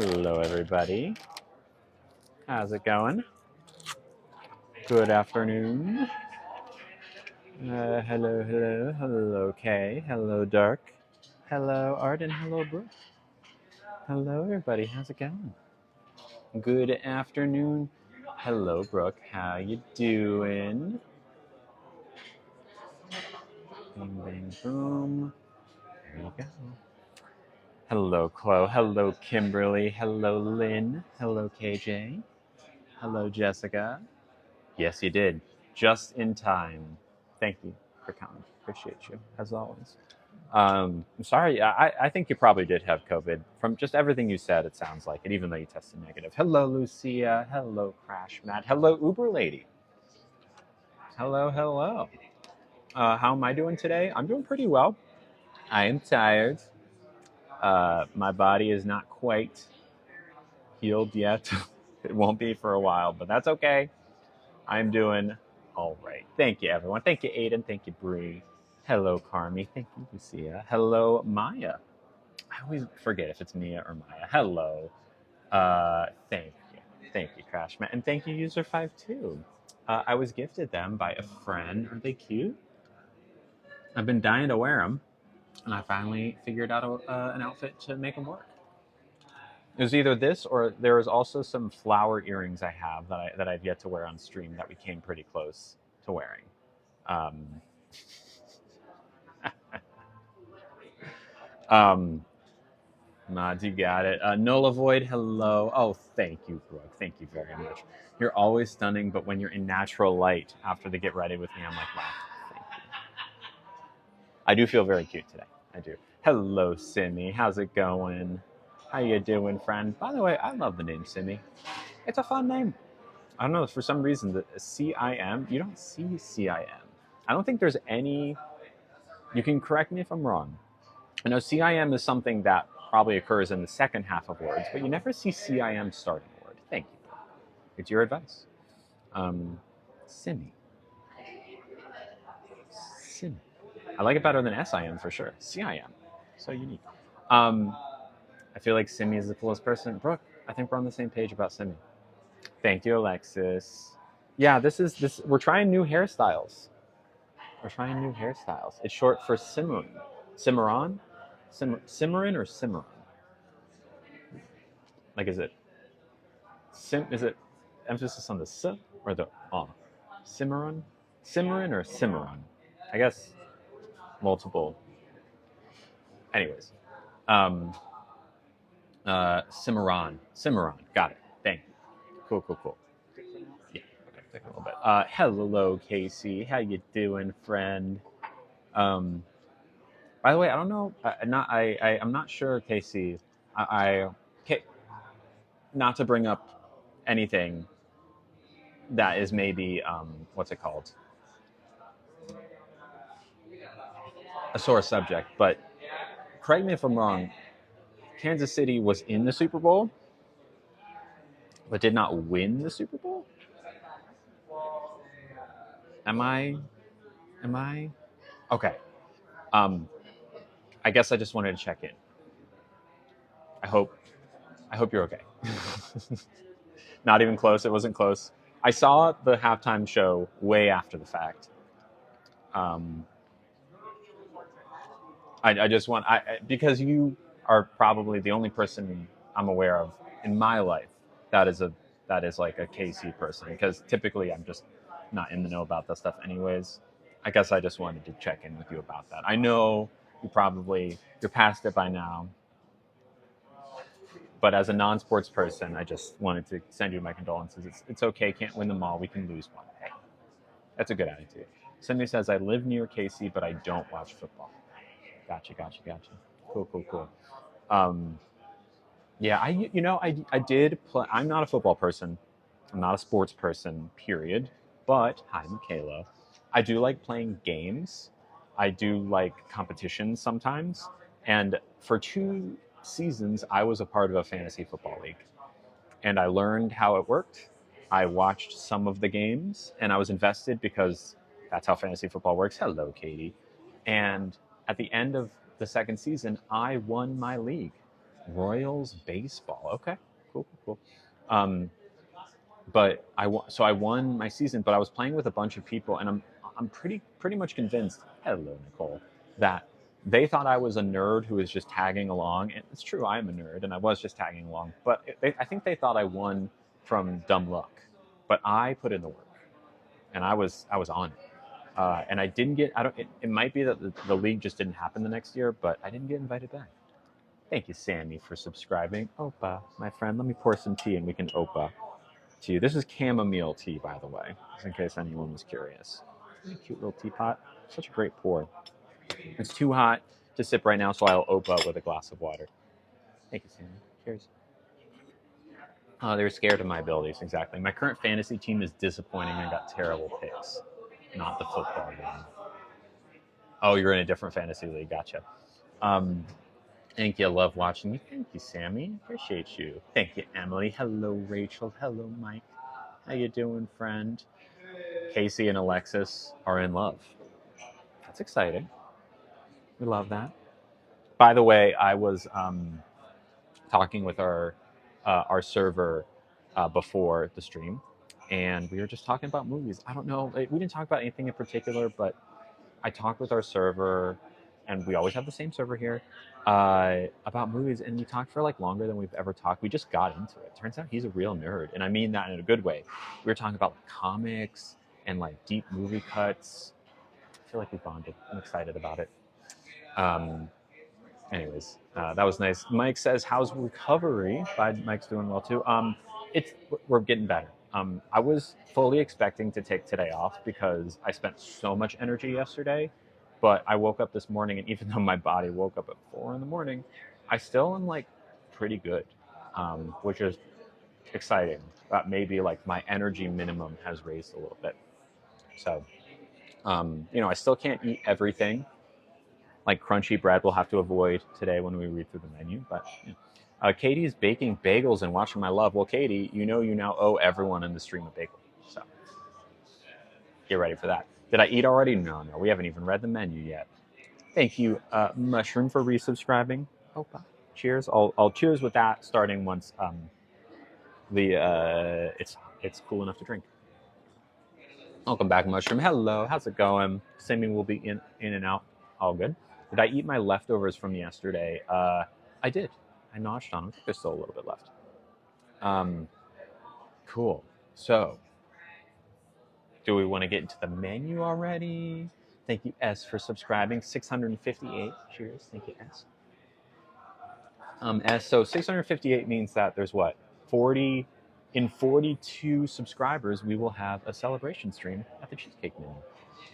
Hello, everybody. How's it going? Good afternoon. Hello, Kay. Hello, Dark. Hello, Arden. Hello, Brooke. Hello, everybody. How's it going? Good afternoon. Hello, Brooke. How you doing? Bing, bing, boom. There you go. Hello, Chloe. Hello, Kimberly. Hello, Lynn. Hello, KJ. Hello, Jessica. Yes, you did. Just in time. Thank you for coming. Appreciate you, as always. I'm sorry. I think you probably did have COVID. From just everything you said, it sounds like it, even though you tested negative. Hello, Lucia. Hello, Crash Matt. Hello, Uber Lady. Hello. How am I doing today? I'm doing pretty well. I am tired. My body is not quite healed yet. It won't be for a while, but that's okay. I'm doing all right. Thank you, everyone. Thank you, Aiden. Thank you, Bree. Hello, Carmi. Thank you, Lucia. Hello, Maya. I always forget if it's Mia or Maya. Hello. Thank you. Thank you, Crashmat. And thank you, User52. I was gifted them by a friend. Aren't they cute? I've been dying to wear them, and I finally figured out an outfit to make them work. It was either this or there was also some flower earrings I have that I've yet to wear on stream that we came pretty close to wearing. Mods, you got it. Nola Void, hello. Oh, thank you, Brooke. Thank you very much. You're always stunning, but when you're in natural light after they get ready with me, I'm like, wow, thank you. I do feel very cute today. I do. Hello, Simi. How's it going? How you doing, friend? By the way, I love the name Simi. It's a fun name. I don't know, for some reason, the CIM, you don't see CIM. I don't think there's any, you can correct me if I'm wrong. I know CIM is something that probably occurs in the second half of words, but you never see CIM starting a word. Thank you. It's your advice. Simi. Simi. I like it better than SIM for sure. CIM. So unique. I feel like Simi is the coolest person. Brooke, I think we're on the same page about Simi. Thank you, Alexis. Yeah, we're trying new hairstyles. It's short for Cimarron. Cimarron? Cimarron or Cimarron? Like, is it emphasis on the S or the on? Cimarron? Cimarron or Cimarron? I guess multiple. Anyways. Cimarron. Got it. Thank you. Cool. Yeah, okay, take a little bit. Hello, Casey. How you doing, friend? By the way, I don't know. I'm not sure, Casey. Not to bring up anything that is maybe what's it called? A sore subject, but correct me if I'm wrong. Kansas City was in the Super Bowl, but did not win the Super Bowl. Am I? Okay. I guess I just wanted to check in. I hope you're okay. Not even close. It wasn't close. I saw the halftime show way after the fact. I just want because you are probably the only person I'm aware of in my life that is like a KC person, because typically I'm just not in the know about that stuff anyways. I guess I just wanted to check in with you about that. I know you're past it by now, but as a non-sports person, I just wanted to send you my condolences. It's okay, can't win them all, we can lose one. Hey, that's a good attitude. Somebody says, I live near KC, but I don't watch football. Gotcha. Cool. Yeah, I did play. I'm not a football person. I'm not a sports person, period. But, hi, Michaela. I do like playing games. I do like competitions sometimes. And for 2 seasons, I was a part of a fantasy football league. And I learned how it worked. I watched some of the games, and I was invested because that's how fantasy football works. Hello, Katie. And at the end of the second season, I won my league. Royals baseball. Okay, cool, cool, cool. But I won my season, but I was playing with a bunch of people, and I'm pretty much convinced. Hello, Nicole. That they thought I was a nerd who was just tagging along, and it's true. I am a nerd, and I was just tagging along. But I think they thought I won from dumb luck, but I put in the work, and I was on it. And I didn't get. I don't. It might be that the league just didn't happen the next year, but I didn't get invited back. Thank you, Sammy, for subscribing. Opa, my friend. Let me pour some tea, and we can opa to you. This is chamomile tea, by the way, just in case anyone was curious. Isn't it a cute little teapot? Such a great pour. It's too hot to sip right now, so I'll opa with a glass of water. Thank you, Sammy. Cheers. Oh, they're scared of my abilities, exactly. My current fantasy team is disappointing. I got terrible picks. Not the football game. Oh, you're in a different fantasy league. Gotcha. Um, Thank you. I love watching you. Thank you, Sammy. Appreciate you. Thank you, Emily. Hello, Rachel. Hello, Mike. How you doing, friend? Casey and Alexis are in love. That's exciting. We love that. By the way, I was talking with our server before the stream, and we were just talking about movies. I don't know. We didn't talk about anything in particular, but I talked with our server, and we always have the same server here, about movies, and we talked for like longer than we've ever talked. We just got into it. Turns out he's a real nerd, and I mean that in a good way. We were talking about like, comics and like deep movie cuts. I feel like we bonded. I'm excited about it. Um, Anyways, that was nice. Mike says, "How's recovery?" Mike's doing well too. It's We're getting better. I was fully expecting to take today off because I spent so much energy yesterday, but I woke up this morning, and even though my body woke up at 4 in the morning, I still am like pretty good, which is exciting. Maybe like my energy minimum has raised a little bit. So, I still can't eat everything like crunchy bread we'll have to avoid today when we read through the menu. But Katie's baking bagels and watching my love. Well, Katie, you now owe everyone in the stream a bagel. So get ready for that. Did I eat already? No, we haven't even read the menu yet. Thank you, Mushroom, for resubscribing. Opa. Cheers. I'll cheers with that starting once it's cool enough to drink. Welcome back, Mushroom. Hello, how's it going? Sammy will be in and out. All good. Did I eat my leftovers from yesterday? I did. I gnawed on them. I think there's still a little bit left. Cool. So, do we want to get into the menu already? Thank you, S, for subscribing. 658. Cheers. Thank you, S. So 658 means that there's what? 40. In 42 subscribers, we will have a celebration stream at the Cheesecake Menu.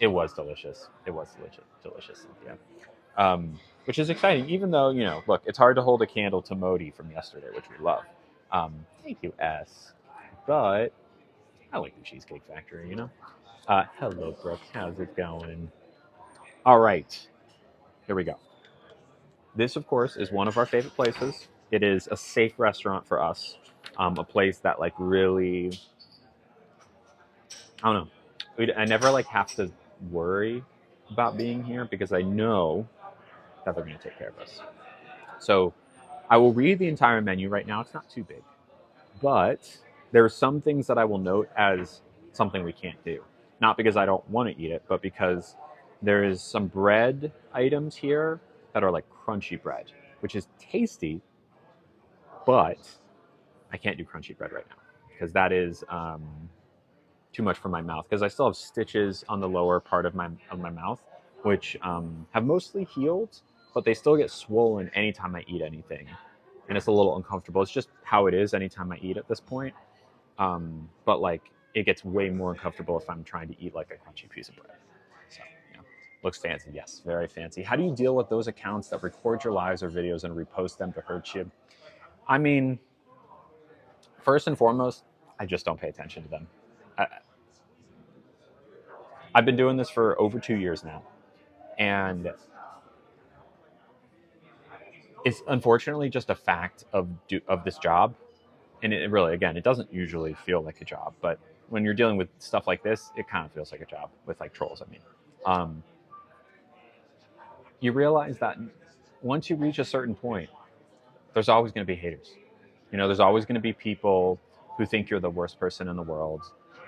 It was delicious. Delicious. Yeah. Which is exciting, even though, look, it's hard to hold a candle to Modi from yesterday, which we love. Thank you, S. But I like the Cheesecake Factory, Hello, Brooke. How's it going? All right. Here we go. This, of course, is one of our favorite places. It is a safe restaurant for us. A place that, like, really, I don't know. I never, like, have to worry about being here because I know that they're going to take care of us. So I will read the entire menu right now. It's not too big. But there are some things that I will note as something we can't do. Not because I don't want to eat it, but because there is some bread items here that are like crunchy bread, which is tasty, but I can't do crunchy bread right now because that is too much for my mouth. Because I still have stitches on the lower part of my mouth, which have mostly healed, but they still get swollen anytime I eat anything. And it's a little uncomfortable. It's just how it is anytime I eat at this point. But like it gets way more uncomfortable if I'm trying to eat like a crunchy piece of bread. So, looks fancy. Yes, very fancy. How do you deal with those accounts that record your lives or videos and repost them to hurt you? I mean, first and foremost, I just don't pay attention to them. I've been doing this for over 2 years now, and it's unfortunately just a fact of this job. And it really, again, it doesn't usually feel like a job, but when you're dealing with stuff like this, it kind of feels like a job with like trolls. I mean, you realize that once you reach a certain point, there's always going to be haters. You know, there's always going to be people who think you're the worst person in the world,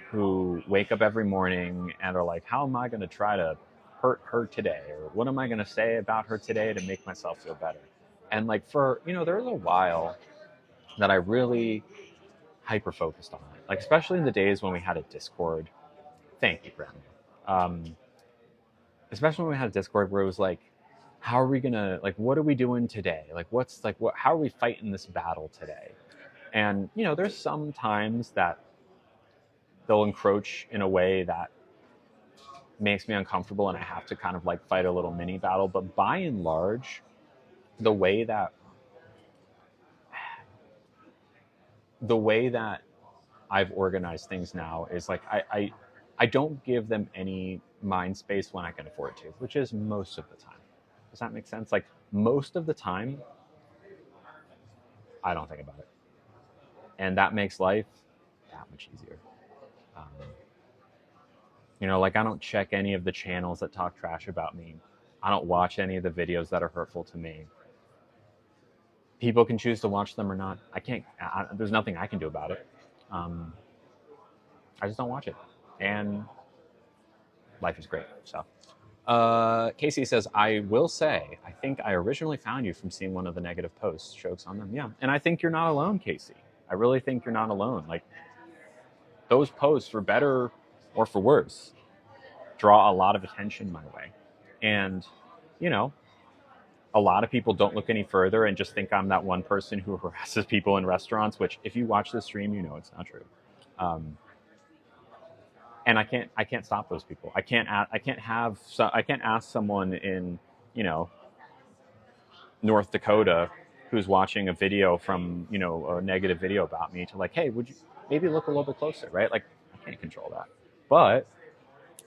who wake up every morning and are like, how am I going to try to hurt her today? Or what am I going to say about her today to make myself feel better? And like for, you know, there was a while that I really hyper focused on it. Like, especially in the days when we had a Discord. Thank you, Grandma. Especially when we had a Discord where it was like, how are we gonna, like, what are we doing today? Like, what's like, what, how are we fighting this battle today? And, you know, there's some times that they'll encroach in a way that makes me uncomfortable and I have to kind of like fight a little mini battle. But by and large, the way that I've organized things now is like I don't give them any mind space when I can afford to, which is most of the time. Does that make sense? Like most of the time, I don't think about it, and that makes life that much easier. Um, you know, like I don't check any of the channels that talk trash about me. I don't watch any of the videos that are hurtful to me. People can choose to watch them or not. I can't. There's nothing I can do about it. Um, I just don't watch it, and life is great. So, Casey says, I will say, I think I originally found you from seeing one of the negative posts, jokes on them. Yeah, and I think you're not alone, Casey. I really think you're not alone. Like those posts, for better or for worse, draw a lot of attention my way, and you know, a lot of people don't look any further and just think I'm that one person who harasses people in restaurants, which if you watch the stream, you know it's not true. Um, and I can't stop those people. I can't ask someone in, you know, North Dakota who's watching a video from, you know, a negative video about me to like, hey, would you maybe look a little bit closer, right? Like I can't control that. But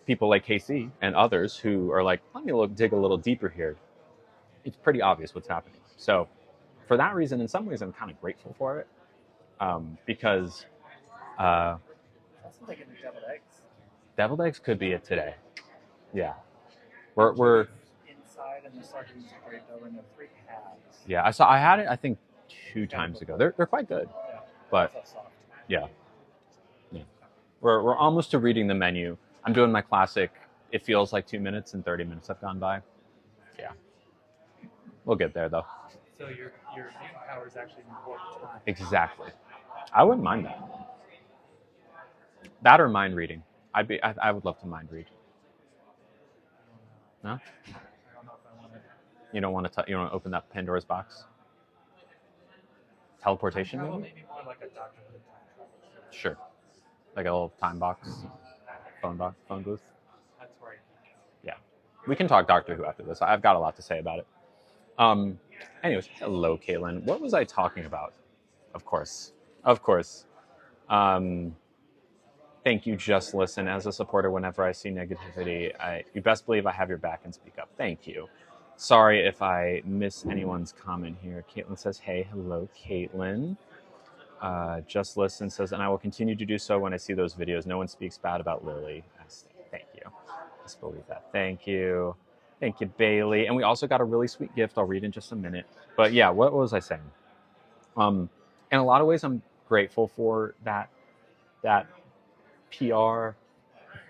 people like Casey and others who are like, let me dig a little deeper here. It's pretty obvious what's happening. So for that reason, in some ways, I'm kind of grateful for it, because That sounds like in the deviled eggs. deviled eggs could be it today. Yeah, we're Inside and the sardines are graved over into 3 halves. yeah. I had it I think 2 times ago. They're quite good, Yeah. but So soft. yeah. We're almost to reading the menu. I'm doing my classic. It feels like 2 minutes and 30 minutes have gone by. Yeah, we'll get there though. So your mutant power is actually more time. Exactly. I wouldn't mind that. That or mind reading. I would love to mind read. No? I don't know if I want to. You don't want to open that Pandora's box? Teleportation maybe? Maybe more like a Doctor Who time travel. Sure. Like a little time box, phone booth. That's where Yeah. We can talk Doctor Who after this. I've got a lot to say about it. Anyways, hello, Caitlin. What was I talking about? Of course. Thank you, Just Listen. As a supporter, whenever I see negativity, you best believe I have your back and speak up. Thank you. Sorry if I miss anyone's comment here. Caitlin says, hey, hello, Caitlin. Just Listen says, and I will continue to do so when I see those videos. No one speaks bad about Lily. Thank you. Just believe that. Thank you. Thank you, Bailey. And we also got a really sweet gift. I'll read in just a minute. But yeah, what was I saying? In a lot of ways, I'm grateful for that PR,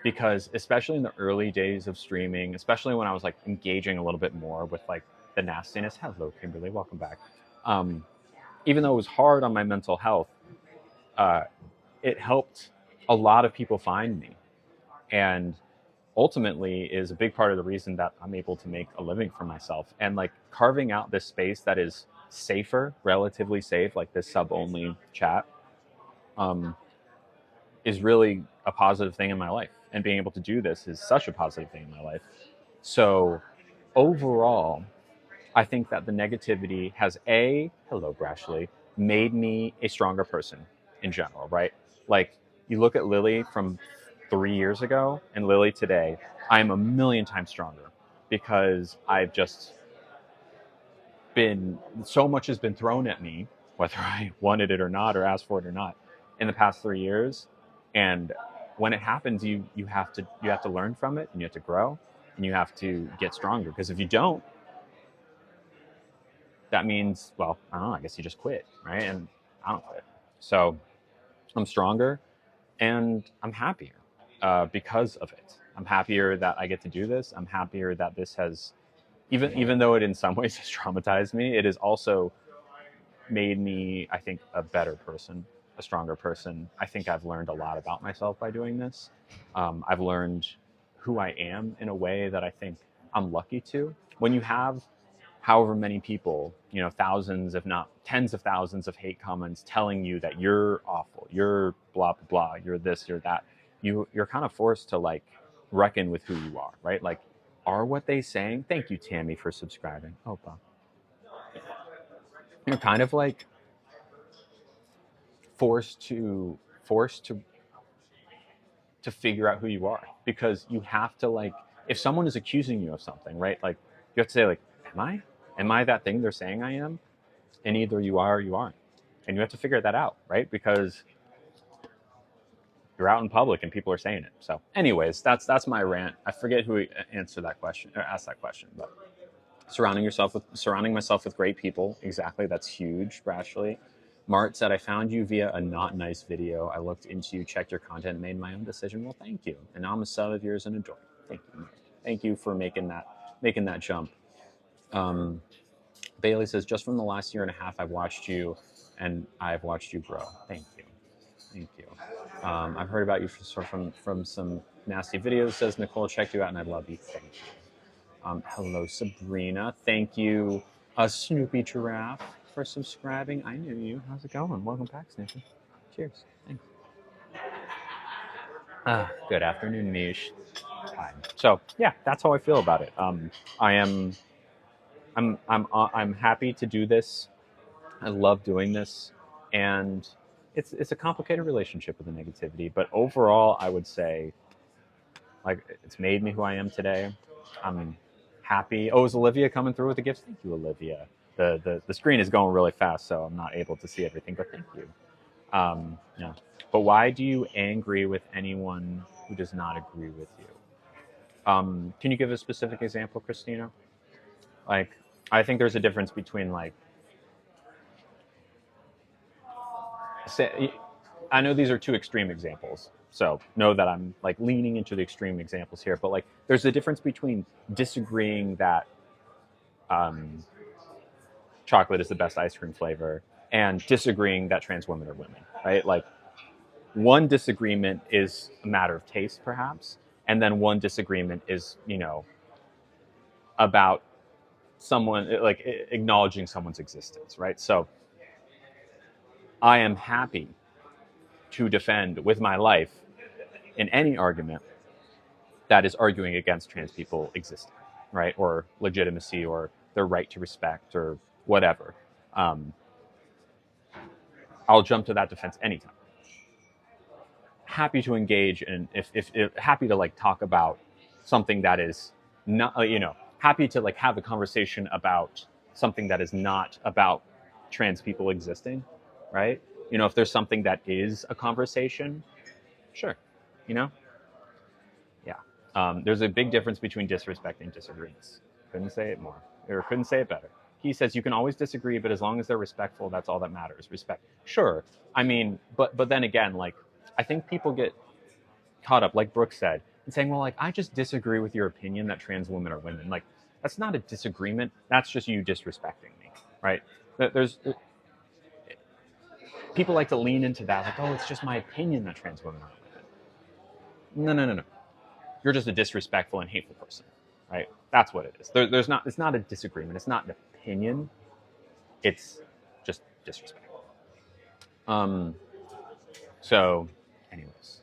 because especially in the early days of streaming, especially when I was like engaging a little bit more with like the nastiness. Hello, Kimberly. Welcome back. Even though it was hard on my mental health, it helped a lot of people find me, and ultimately is a big part of the reason that I'm able to make a living for myself. And like carving out this space that is safer, relatively safe, like this sub-only chat, is really a positive thing in my life. And being able to do this is such a positive thing in my life. So overall, I think that the negativity has hello, Brashley, made me a stronger person in general, right? Like you look at Lily from 3 years ago and Lily today, I'm a million times stronger because I've just so much has been thrown at me, whether I wanted it or not, or asked for it or not, in the past 3 years. And when it happens, you have to learn from it, and you have to grow, and you have to get stronger. Because if you don't, that means, well, I don't know, I guess you just quit, right? And I don't quit. So I'm stronger and I'm happier because of it. I'm happier that I get to do this. I'm happier that this has, even though it in some ways has traumatized me, it has also made me, I think, a better person, a stronger person. I think I've learned a lot about myself by doing this. I've learned who I am in a way that I think I'm lucky to. When you have however many people, thousands, if not tens of thousands of hate comments telling you that you're awful, you're blah, blah, blah, you're this, you're that, you're kind of forced to like reckon with who you are, right? Like, are what they saying? Thank you, Tammy, for subscribing. Opa. You're kind of like forced to figure out who you are, because you have to, like, if someone is accusing you of something, right? Like, you have to say, like, am I that thing they're saying I am? And either you are or you aren't, and you have to figure that out, right? Because you're out in public and people are saying it. So anyways, that's my rant. I forget who answered that question or asked that question, but surrounding myself with great people, exactly, that's huge. Brashley Mart said, I found you via a not nice video. I looked into you, checked your content, and made my own decision. Well, thank you. And now I'm a sub of yours and a joy. Thank you, Mart. Thank you for making that jump. Bailey says, just from the last year and a half, I've watched you, and I've watched you grow. Thank you. Thank you. I've heard about you from some nasty videos. Says Nicole, checked you out, and I love you. Thank you. Hello, Sabrina. Thank you, Snoopy Giraffe, for subscribing. I knew you. How's it going? Welcome back, Snoopy. Cheers. Thanks. Good afternoon, Mish. Hi. So yeah, that's how I feel about it. I'm happy to do this. I love doing this, and it's a complicated relationship with the negativity. But overall, I would say, like, it's made me who I am today. I'm happy. Oh, is Olivia coming through with the gifts? Thank you, Olivia. The screen is going really fast, so I'm not able to see everything, but thank you. Yeah. But why do you angry with anyone who does not agree with you? Can you give a specific example, Christina? Like, I think there's a difference between, like, say, I know these are two extreme examples, so know that I'm like leaning into the extreme examples here, but like there's a difference between disagreeing that chocolate is the best ice cream flavor and disagreeing that trans women are women, right? Like, one disagreement is a matter of taste, perhaps, and then one disagreement is, about someone, like, acknowledging someone's existence, right? So I am happy to defend with my life in any argument that is arguing against trans people existing, right? Or legitimacy or their right to respect or whatever. I'll jump to that defense anytime. Happy to engage in, if happy to like talk about something that is not, happy to like have a conversation about something that is not about trans people existing, right? If there's something that is a conversation, sure, yeah. There's a big difference between disrespect and disagreements. Couldn't say it more, or couldn't say it better. He says you can always disagree, but as long as they're respectful, that's all that matters. Respect. Sure. I mean, but then again, like, I think people get caught up, like Brooke said, in saying, well, like, I just disagree with your opinion that trans women are women. Like, that's not a disagreement. That's just you disrespecting me, right? People like to lean into that, like, oh, it's just my opinion that trans women are women. No. You're just a disrespectful and hateful person, right? That's what it is. It's not a disagreement. It's not an opinion. It's just disrespect. So, anyways,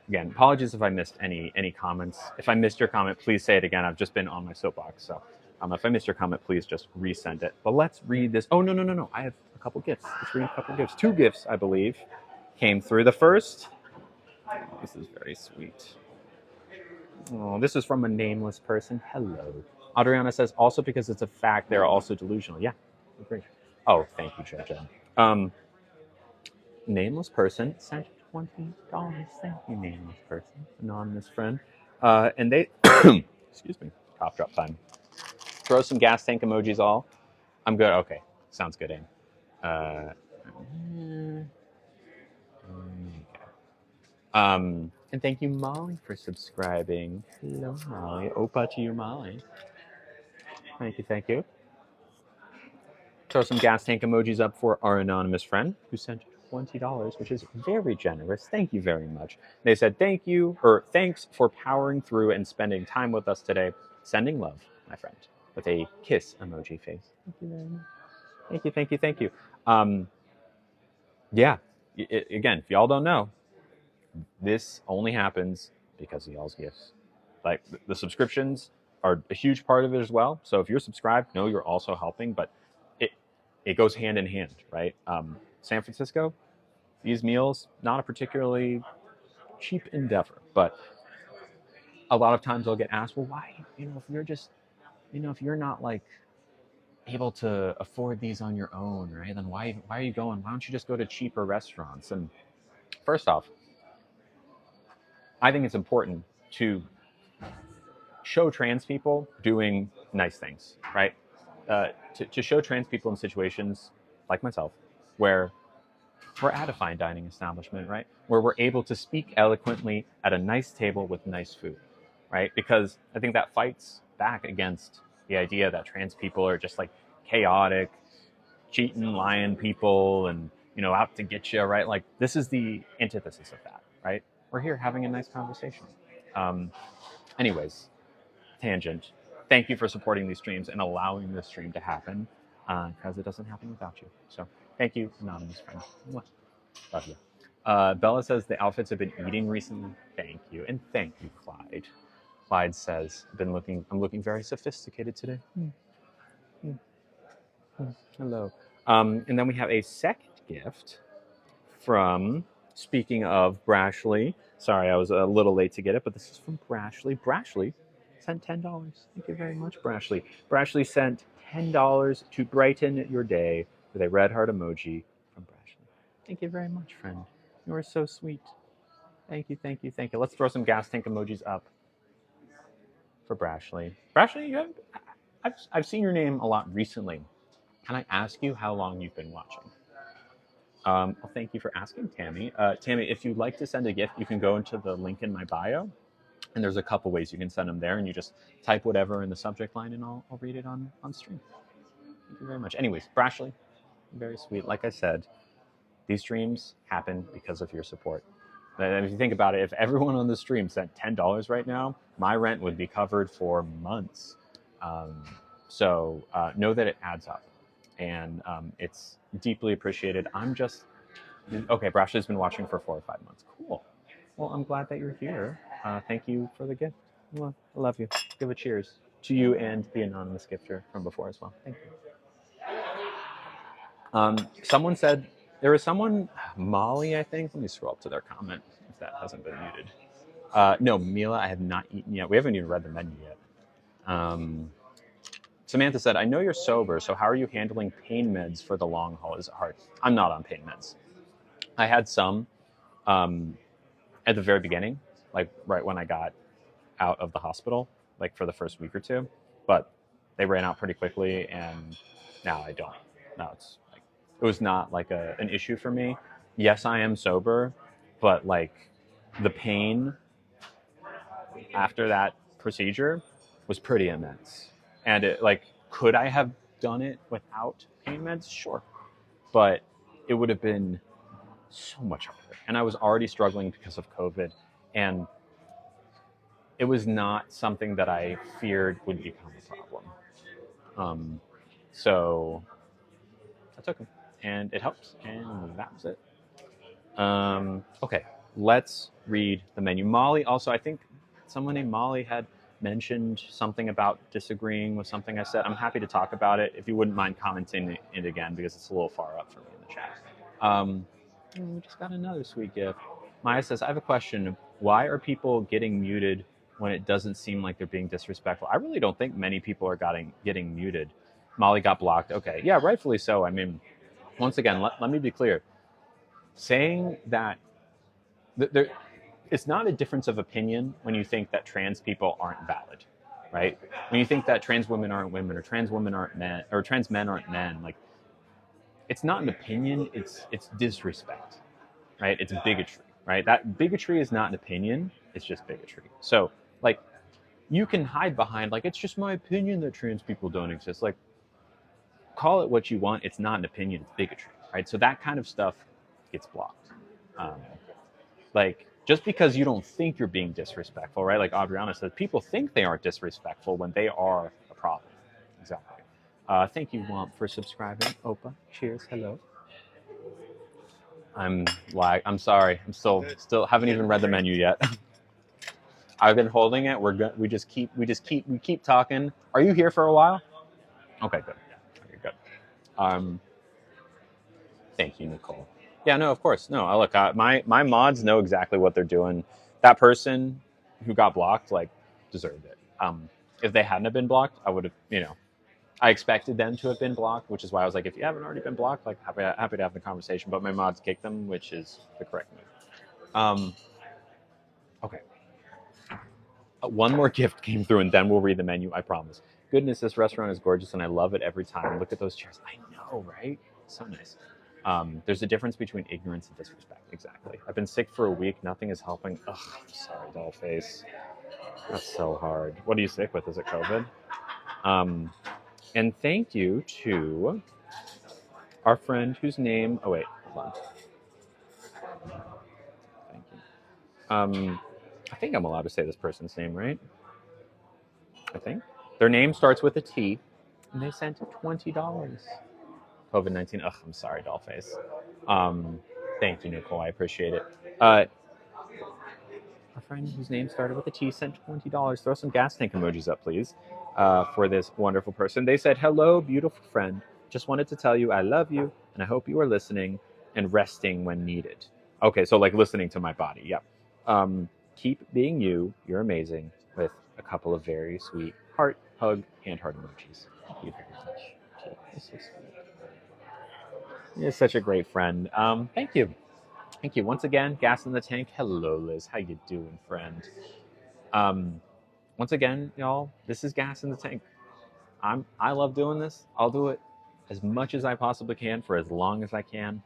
again, apologies if I missed any comments. If I missed your comment, please say it again. I've just been on my soapbox, so if I missed your comment, please just resend it. But let's read this. Oh, no. I have a couple gifts. Let's read a couple gifts. 2 gifts, I believe, came through. The first, this is very sweet. Oh, this is from a nameless person. Hello. Adriana says, also because it's a fact, they're also delusional. Yeah, agree. Oh, thank you, Jojo. Nameless person sent $20. Thank you, nameless person. Anonymous friend. And they, excuse me, cough drop time. Throw some gas tank emojis all. I'm good. Okay, sounds good, Aim. Uh, and thank you, Molly, for subscribing. Hello, Molly. Opa to you, Molly. Thank you, thank you. Throw some gas tank emojis up for our anonymous friend who sent $20, which is very generous. Thank you very much. They said thank you, or thanks for powering through and spending time with us today. Sending love, my friend, with a kiss emoji face. Thank you very much. Thank you, thank you, thank you. Yeah, again, if y'all don't know, this only happens because of y'all's gifts. Like the subscriptions are a huge part of it as well. So if you're subscribed, know you're also helping, but it goes hand in hand, right? San Francisco, these meals, not a particularly cheap endeavor, but a lot of times I'll get asked, well, why, if you're just, if you're not like able to afford these on your own, right? Then why are you going? Why don't you just go to cheaper restaurants? And first off, I think it's important to show trans people doing nice things, right? To show trans people in situations like myself where we're at a fine dining establishment, right? Where we're able to speak eloquently at a nice table with nice food, right? Because I think that fights back against the idea that trans people are just like chaotic, cheating, lying people and, out to get you, right? Like this is the antithesis of that, right? We're here having a nice conversation. Anyways, tangent. Thank you for supporting these streams and allowing this stream to happen because it doesn't happen without you. So thank you, anonymous friend. Love you. Bella says the outfits have been eating recently. Thank you, and thank you, Clyde. Clyde says, I'm looking very sophisticated today. Hello. And then we have a second gift from, speaking of Brashley. Sorry, I was a little late to get it, but this is from Brashley. Brashley sent $10. Thank you very much, Brashley. Brashley sent $10 to brighten your day with a red heart emoji from Brashley. Thank you very much, friend. You are so sweet. Thank you, thank you, thank you. Let's throw some gas tank emojis up for Brashley. Brashley, I've seen your name a lot recently. Can I ask you how long you've been watching? Well, thank you for asking, Tammy. Tammy, if you'd like to send a gift, you can go into the link in my bio, and there's a couple ways you can send them there, and you just type whatever in the subject line, and I'll read it on stream. Thank you very much. Anyways, Brashley, very sweet. Like I said, these streams happen because of your support. And if you think about it, if everyone on the stream sent $10 right now, my rent would be covered for months. So know that it adds up, and it's deeply appreciated. Okay, Brashley's been watching for 4 or 5 months. Cool. Well, I'm glad that you're here. Thank you for the gift. Well, I love you. Give a cheers to you and the anonymous gifter from before as well. Thank you. Someone said, there was someone, Molly, I think. Let me scroll up to their comment if that hasn't been muted. No, Mila, I have not eaten yet. We haven't even read the menu yet. Samantha said, I know you're sober, so how are you handling pain meds for the long haul? Is it hard? I'm not on pain meds. I had some at the very beginning, like right when I got out of the hospital, like for the first week or two, but they ran out pretty quickly, and now I don't. Now it was not like an issue for me. Yes, I am sober, but like the pain after that procedure was pretty immense. And it could I have done it without pain meds? Sure. But it would have been so much harder. And I was already struggling because of COVID. And it was not something that I feared would become a problem. So I took them. And it helped. And that was it. Okay, let's read the menu. Molly also, I think someone named Molly had mentioned something about disagreeing with something I said. I'm happy to talk about it if you wouldn't mind commenting it again, because it's a little far up for me in the chat. We just got another sweet gift. Maya says, I have a question. Why are people getting muted when it doesn't seem like they're being disrespectful? I really don't think many people are getting muted. Molly got blocked. Okay, yeah, rightfully so. I mean, once again, let me be clear. Saying that it's not a difference of opinion when you think that trans people aren't valid. right? When you think that trans women aren't women, or trans women aren't men, or trans men aren't men, like it's not an opinion, it's disrespect, right? It's bigotry, right? That bigotry is not an opinion, it's just bigotry. So like you can hide behind like it's just my opinion that trans people don't exist. Like call it what you want, it's not an opinion, it's bigotry, right? So that kind of stuff gets blocked. Um, like just because you don't think you're being disrespectful, right? Like Adriana says, people think they aren't disrespectful when they are a problem. Exactly. Thank you, Womp, for subscribing. Opa, cheers, hello. I'm sorry. I'm still haven't even read the menu yet. I've been holding it. We keep talking. Are you here for a while? Okay, good. Okay, good. Um, Thank you, Nicole. Yeah, no, of course. No, look, my mods know exactly what they're doing. That person who got blocked, like, deserved it. If they hadn't have been blocked, I would have, I expected them to have been blocked, which is why I was like, if you haven't already been blocked, like, happy to have the conversation. But my mods kicked them, which is the correct move. Okay. One more gift came through, and then we'll read the menu. I promise. Goodness, this restaurant is gorgeous, and I love it every time. Look at those chairs. I know, right? So nice. There's a difference between ignorance and disrespect. Exactly. I've been sick for a week. Nothing is helping. Ugh, I'm sorry, Dollface. That's so hard. What are you sick with? Is it COVID? And thank you to our friend whose name. Oh wait, hold on. Thank you. I think I'm allowed to say this person's name, right? I think their name starts with a T, and they sent $20. COVID-19. Ugh, I'm sorry, Dollface. Thank you, Nicole. I appreciate it. A friend whose name started with a T sent $20. Throw some gas tank emojis up, please, for this wonderful person. They said, "Hello, beautiful friend. Just wanted to tell you I love you, and I hope you are listening and resting when needed." Okay, so like listening to my body. Yep. Keep being you. You're amazing. With a couple of very sweet heart, hug, and heart emojis. Thank you very much. You're so sweet. You're such a great friend. Thank you. Thank you once again. Gas in the tank. Hello, Liz. How you doing, friend? Once again, y'all. This is gas in the tank. I love doing this. I'll do it as much as I possibly can for as long as I can.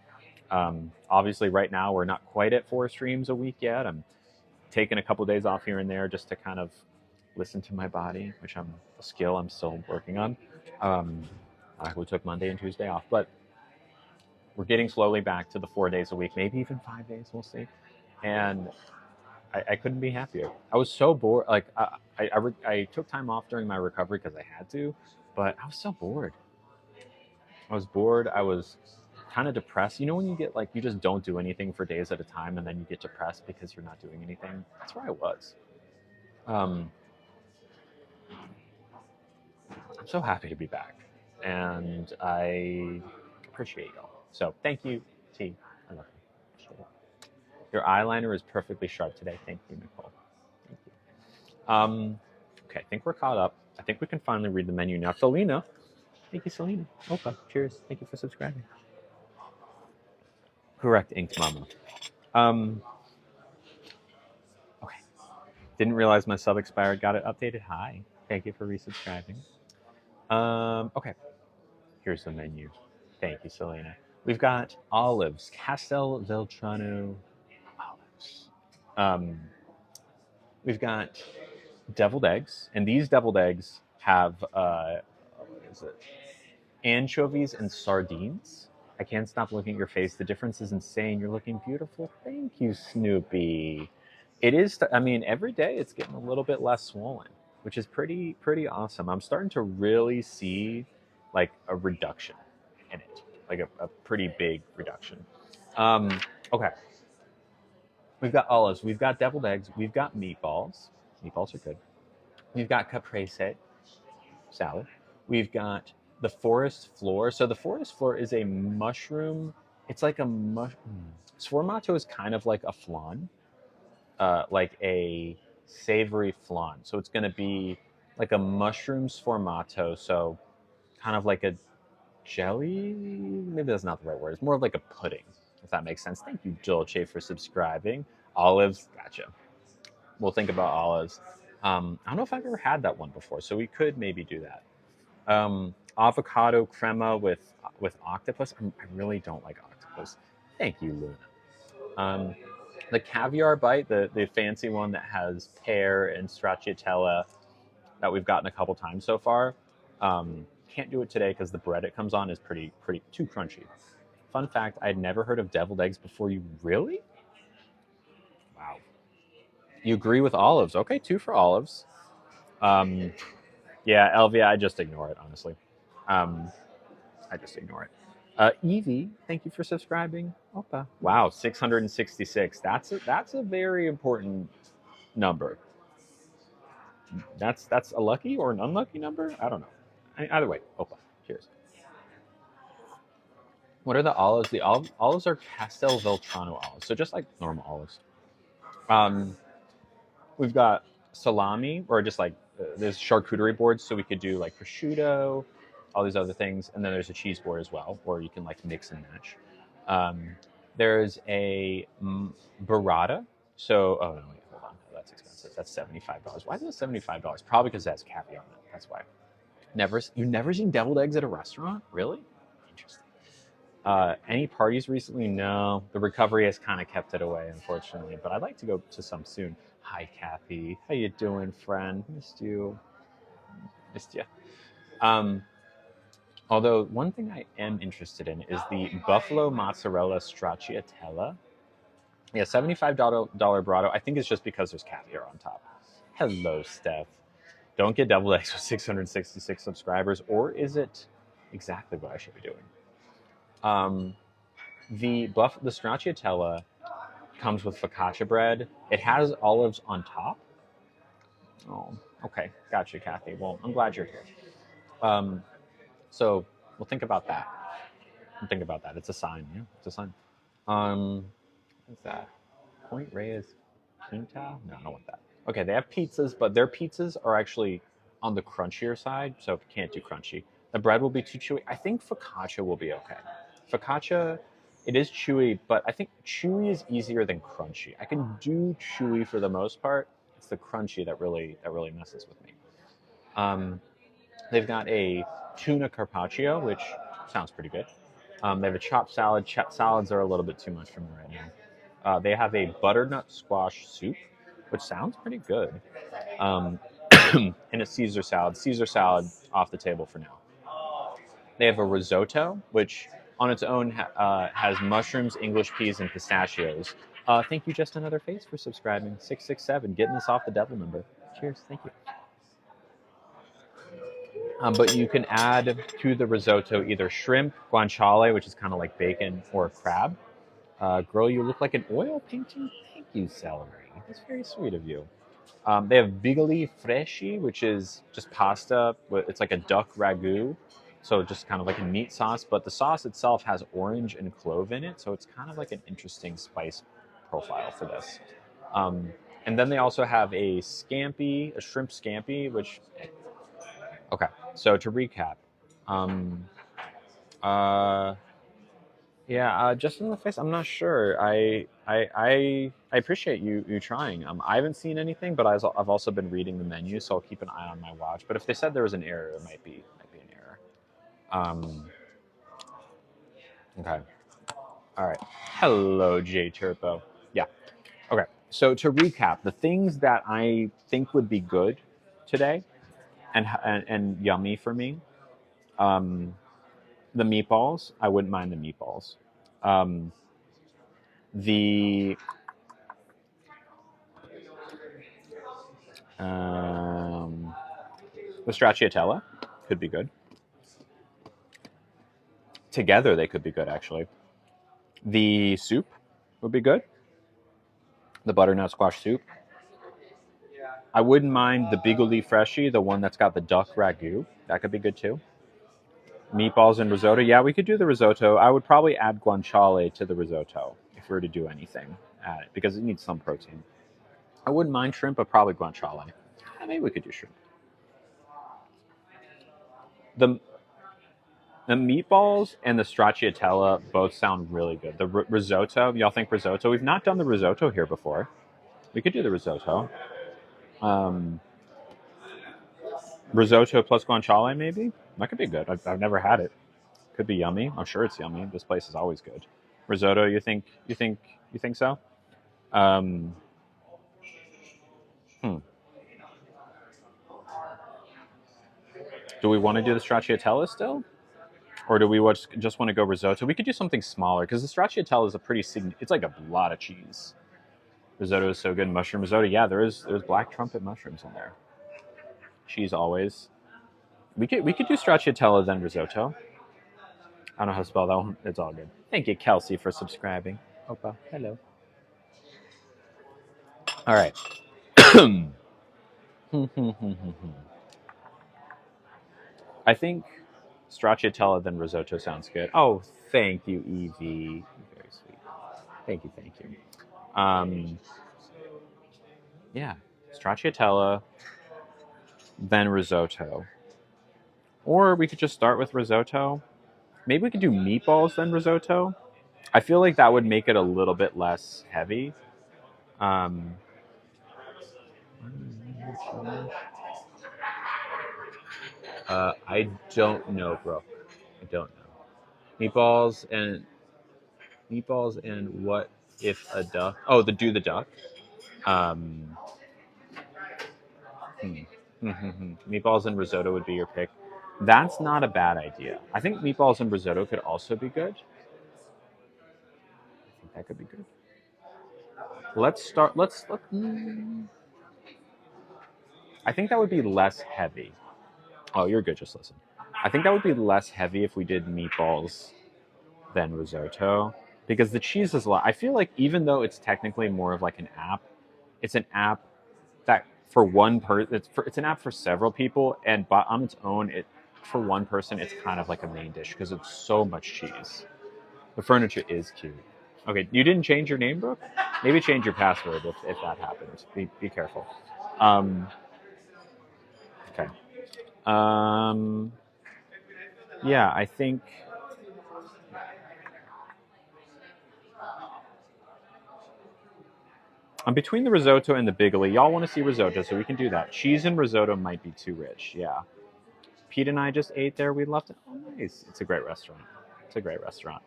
Obviously, right now we're not quite at 4 streams a week yet. I'm taking a couple days off here and there just to kind of listen to my body, which I'm a skill I'm still working on. We took Monday and Tuesday off, but we're getting slowly back to the 4 days a week, maybe even 5 days. We'll see. And I couldn't be happier. I was so bored. Like I took time off during my recovery because I had to, but I was so bored. I was bored. I was kind of depressed. You know when you get like you just don't do anything for days at a time, and then you get depressed because you're not doing anything. That's where I was. I'm so happy to be back, and I appreciate y'all. So thank you, T. I love you. Your eyeliner is perfectly sharp today. Thank you, Nicole. Thank you. Okay, I think we're caught up. I think we can finally read the menu now. Selena. Thank you, Selena. Okay, cheers. Thank you for subscribing. Correct, Inked Mama. Okay. Didn't realize my sub expired. Got it updated. Hi. Thank you for resubscribing. Okay. Here's the menu. Thank you, Selena. We've got olives, Castel Veltrano olives. We've got deviled eggs, and these deviled eggs have what is it? Anchovies and sardines. I can't stop looking at your face. The difference is insane. You're looking beautiful. Thank you, Snoopy. It is. I mean, every day it's getting a little bit less swollen, which is pretty awesome. I'm starting to really see like a reduction in it, like a pretty big reduction. Okay. We've got olives. We've got deviled eggs. We've got meatballs. Meatballs are good. We've got caprese salad. We've got the forest floor. So the forest floor is a mushroom. It's like a sformato is kind of like a flan, like a savory flan. So it's going to be like a mushroom sformato. So kind of like a jelly. Maybe that's not the right word. It's more of like a pudding, if that makes sense. Thank you, Dolce, for subscribing. Olives, gotcha. We'll think about olives. I don't know if I've ever had that one before, so we could maybe do that. Avocado crema with octopus. I really don't like octopus. Thank you, Luna. Um, the caviar bite, the fancy one that has pear and stracciatella that we've gotten a couple times so far. Can't do it today because the bread it comes on is pretty too crunchy. Fun fact: I'd never heard of deviled eggs before. You really? Wow. You agree with olives? Okay, 2 for olives. Um, yeah, Elvia, I just ignore it honestly. Um, I just ignore it. Evie, thank you for subscribing. Opa. Wow, 666. That's a very important number. That's a lucky or an unlucky number? I don't know. Either way, Opa. Cheers. What are the olives? The olives are Castelveltrano olives, so just like normal olives. Um, we've got salami, or just like there's charcuterie boards, so we could do like prosciutto, all these other things, and then there's a cheese board as well, or you can like mix and match. Um, there's a burrata. So, oh no, wait, hold on, that's expensive. That's $75. Why is it $75? Probably because it has caviar on it. That's why. You've never seen deviled eggs at a restaurant? Really? Interesting. Any parties recently? No. The recovery has kind of kept it away, unfortunately. But I'd like to go to some soon. Hi, Kathy. How you doing, friend? Missed you. Missed you. Although one thing I am interested in is the buffalo mozzarella stracciatella. Yeah, $75 burrito. I think it's just because there's caviar on top. Hello, Steph. Don't get deviled eggs with 666 subscribers, or is it exactly what I should be doing? The stracciatella comes with focaccia bread. It has olives on top. Oh, okay, gotcha, Kathy. Well, I'm glad you're here. So we'll think about that. Think about that. It's a sign. Yeah, it's a sign. What's that? Point Reyes Quinta? No, I don't want that. Okay, they have pizzas, but their pizzas are actually on the crunchier side, so if you can't do crunchy. The bread will be too chewy. I think focaccia will be okay. Focaccia, it is chewy, but I think chewy is easier than crunchy. I can do chewy for the most part. It's the crunchy that really messes with me. They've got a tuna carpaccio, which sounds pretty good. They have a chopped salad. Salads are a little bit too much for me right now. They have a butternut squash soup, which sounds pretty good. And a Caesar salad. Caesar salad off the table for now. They have a risotto, which on its own has mushrooms, English peas, and pistachios. Thank you, Just Another Face, for subscribing. 667, getting us off the devil number. Cheers, thank you. But you can add to the risotto either shrimp, guanciale, which is kind of like bacon, or crab. Girl, you look like an oil painting. Thank you, celery. That's very sweet of you. They have bigoli fresci, which is just pasta. It's like a duck ragu. So just kind of like a meat sauce, but the sauce itself has orange and clove in it. So it's kind of like an interesting spice profile for this. And then they also have a scampi, a shrimp scampi, which, okay. So to recap, just in the face, I'm not sure. I appreciate you trying. I haven't seen anything, but I've also been reading the menu, so I'll keep an eye on my watch. But if they said there was an error, it might be an error. Okay. All right. Hello, J Turbo. Yeah. Okay. So to recap, the things that I think would be good today, and yummy for me, the meatballs. I wouldn't mind the meatballs. The stracciatella could be good. Together, they could be good, actually. The soup would be good. The butternut squash soup. I wouldn't mind the bigoli fresci, the one that's got the duck ragu. That could be good, too. Meatballs and risotto. Yeah, we could do the risotto. I would probably add guanciale to the risotto if we were to do anything at it, because it needs some protein. I wouldn't mind shrimp, but probably guanciale. Maybe we could do shrimp. The meatballs and the stracciatella both sound really good. The risotto, y'all think risotto? We've not done the risotto here before. We could do the risotto. Risotto plus guanciale, maybe? That could be good. I've never had it. Could be yummy. I'm sure it's yummy. This place is always good. Risotto, you think so? Um, hmm. Do we want to do the stracciatella still? Or do we just want to go risotto? We could do something smaller because the stracciatella is a pretty it's like a lot of cheese. Risotto is so good. Mushroom risotto, yeah, there's black trumpet mushrooms in there. Cheese always. We could do stracciatella then risotto. I don't know how to spell that one. It's all good. Thank you, Kelsey, for subscribing. Opa, hello. All right. I think stracciatella then risotto sounds good. Oh, thank you, Evie. Very sweet. Thank you, thank you. Yeah, stracciatella, then risotto. Or we could just start with risotto. Maybe we could do meatballs then risotto. I feel like that would make it a little bit less heavy. Um, I don't know, bro. I don't know. Meatballs and what if a duck? Oh, the duck. Um, Meatballs and risotto would be your pick. That's not a bad idea. I think meatballs and risotto could also be good. I think that could be good. Let's start. I think that would be less heavy. Oh, you're good. Just listen. I think that would be less heavy if we did meatballs than risotto because the cheese is a lot. I feel like even though it's technically more of like an app, it's an app that for one person, it's an app for several people, and on its own, it for one person, it's kind of like a main dish because it's so much cheese. The furniture is cute. Okay, you didn't change your name, Brooke? Maybe change your password if that happens. Be careful. Um, okay. Um, yeah, I think. I'm between the risotto and the bigoli. Y'all want to see risotto, so we can do that. Cheese and risotto might be too rich. Yeah. Pete and I just ate there. We loved it. Oh, nice. It's a great restaurant. It's a great restaurant.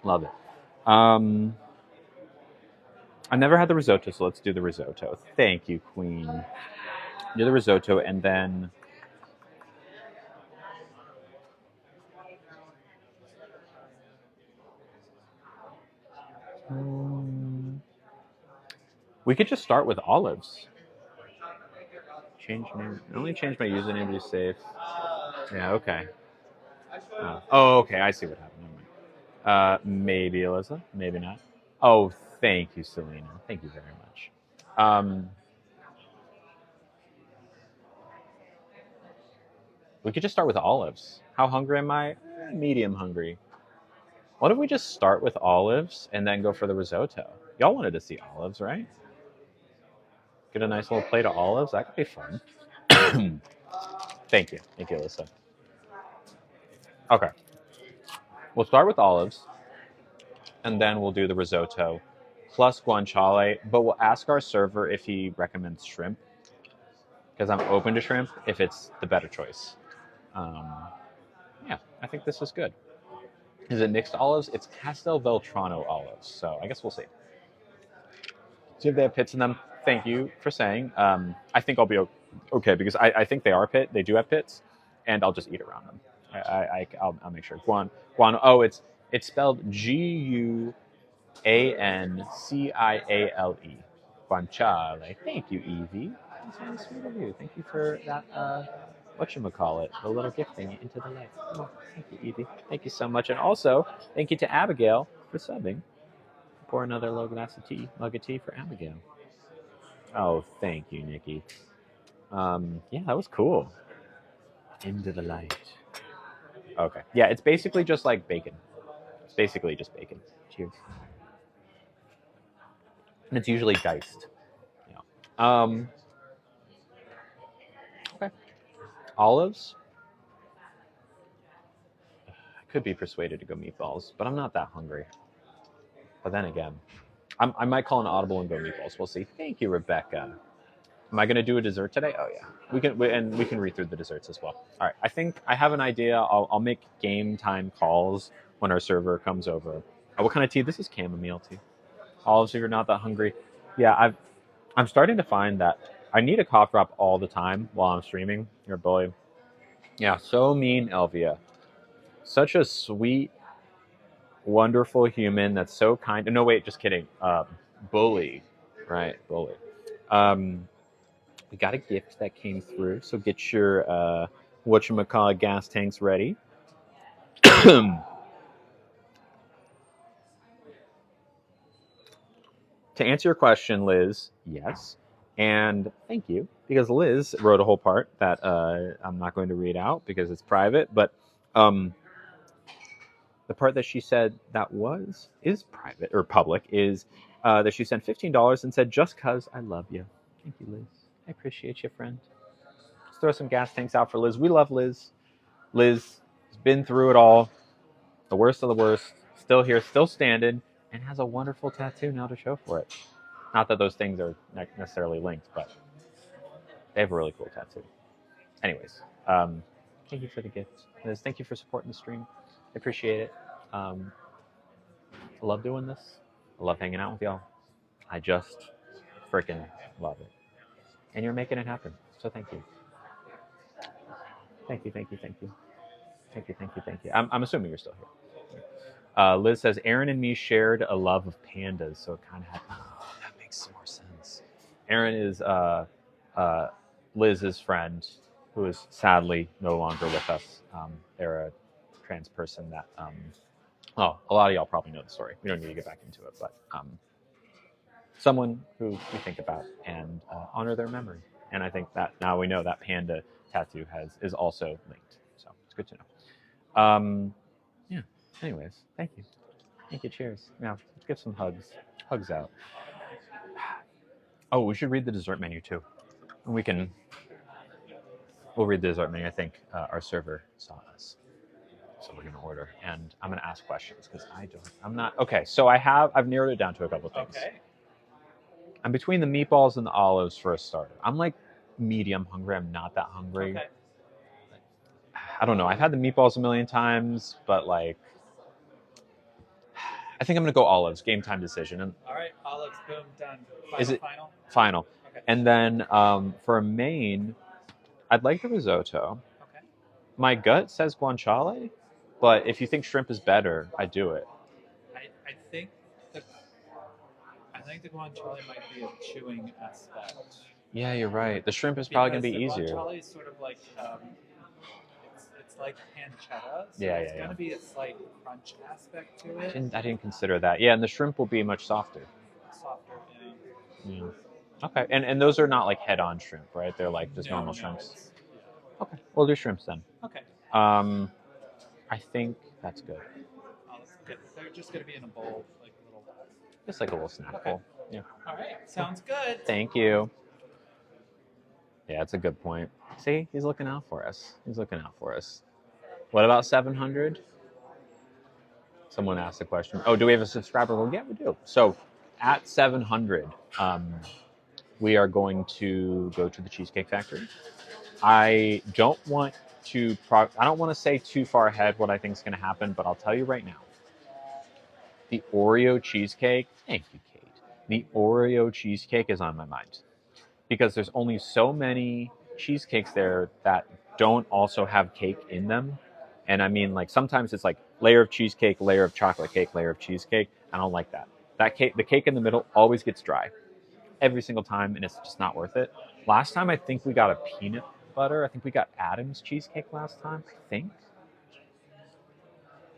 Love it. I never had the risotto, so let's do the risotto. Thank you, Queen. Do the risotto, and then we could just start with olives. Change name. Only change my username to be safe. Yeah. Okay. Oh, okay. I see what happened. Maybe Alyssa. Maybe not. Oh, thank you, Selena. Thank you very much. We could just start with olives. How hungry am I? Medium hungry. What if we just start with olives and then go for the risotto? Y'all wanted to see olives, right? Get a nice little plate of olives. That could be fun. Thank you. Thank you, Alyssa. Okay. We'll start with olives and then we'll do the risotto plus guanciale, but we'll ask our server if he recommends shrimp because I'm open to shrimp if it's the better choice. Um, yeah, I think this is good. Is it mixed olives? It's Castelveltrano olives, so I guess we'll see. See if they have pits in them. Thank you for saying. I think I'll be okay because I think they are pit. They do have pits, and I'll just eat around them. I'll make sure. Guan. Oh, it's spelled Guanciale. Guanciale. Thank you, Evie. That's very sweet of you. Thank you for that. Whatchamacallit, the little gifting into the light. Oh, thank you, Evie. Thank you so much. And also, thank you to Abigail for subbing. Pour another mug of tea for Abigail. Oh, thank you, Nikki. Yeah, that was cool. Into the light. Okay. Yeah, it's basically just like bacon. It's basically just bacon. Cheers. And it's usually diced. Yeah. Okay. Olives. I could be persuaded to go meatballs, but I'm not that hungry. But then again, I might call an audible and go meatballs. We'll see. Thank you, Rebecca. Am I going to do a dessert today? Oh yeah, we can read through the desserts as well. All right, I think I have an idea. I'll make game time calls when our server comes over. What kind of tea? This is chamomile tea. Olives, if you're not that hungry. Yeah, I'm starting to find that I need a cough drop all the time while I'm streaming. Your bully. Yeah, so mean, Elvia. Such a sweet, wonderful human that's so kind. No, wait, just kidding. Bully, right? Bully. Um, we got a gift that came through, so get your whatchamacallit gas tanks ready. To answer your question, Liz, yes. And thank you, because Liz wrote a whole part that I'm not going to read out because it's private, but the part that she said that is private or public is that she sent $15 and said, just cause I love you. Thank you, Liz. I appreciate you, friend. Let's throw some gas tanks out for Liz. We love Liz. Liz has been through it all, the worst of the worst, still here, still standing, and has a wonderful tattoo now to show for it. Not that those things are necessarily linked, but they have a really cool tattoo. Anyways, thank you for the gift. Liz, thank you for supporting the stream. I appreciate it. I love doing this. I love hanging out with y'all. I just freaking love it. And you're making it happen. So thank you. Thank you, thank you, thank you. Thank you, thank you, thank you. I'm assuming you're still here. Liz says, Aaron and me shared a love of pandas, so it kind of had, oh, that makes more sense. Aaron is Liz's friend, who is sadly no longer with us. They're a trans person that, a lot of y'all probably know the story. We don't need to get back into it, but someone who we think about and honor their memory. And I think that now we know that panda tattoo is also linked. So it's good to know. Yeah. Anyways, thank you. Thank you. Cheers. Now let's give some hugs. Hugs out. Oh, we should read the dessert menu too. And we'll read the dessert menu. I think our server saw us. So we're gonna order, and I'm gonna ask questions because I'm not okay. So I've narrowed it down to a couple things. Okay. I'm between the meatballs and the olives for a starter. I'm like medium hungry. I'm not that hungry. Okay. I don't know. I've had the meatballs a million times, but like, I think I'm gonna go olives. Game time decision. And All right. Olives. Boom. Done. Is it Final? final? Okay. And then for a main, I'd like the risotto. Okay. My gut says guanciale, but if you think shrimp is better, I do it. I think the guanciale might be a chewing aspect. Yeah, you're right. The shrimp is probably gonna be easier. The guanciale is sort of like it's like pancetta. So Yeah, It's yeah, going to be a slight crunch aspect to it. I didn't consider that. Yeah, and the shrimp will be much softer. Softer. Yeah. Yeah. Okay, and those are not like head-on shrimp, right? They're like just normal shrimps. Okay, we'll do shrimps then. Okay. I think that's good. They're just going to be in a bowl, like a little. Just like a little snack bowl. Yeah. All right. Sounds good. Thank you. Yeah, that's a good point. See, he's looking out for us. He's looking out for us. What about 700? Someone asked the question. Oh, do we have a subscriber? Well, yeah, we do. So at 700, we are going to go to the Cheesecake Factory. I don't want to say too far ahead what I think is going to happen, but I'll tell you right now. The Oreo cheesecake, thank you, Kate. The Oreo cheesecake is on my mind because there's only so many cheesecakes there that don't also have cake in them. And I mean, like sometimes it's like layer of cheesecake, layer of chocolate cake, layer of cheesecake. I don't like that. The cake in the middle always gets dry every single time, and it's just not worth it. Last time, I think we got a peanut butter. I think we got Adam's cheesecake last time. I think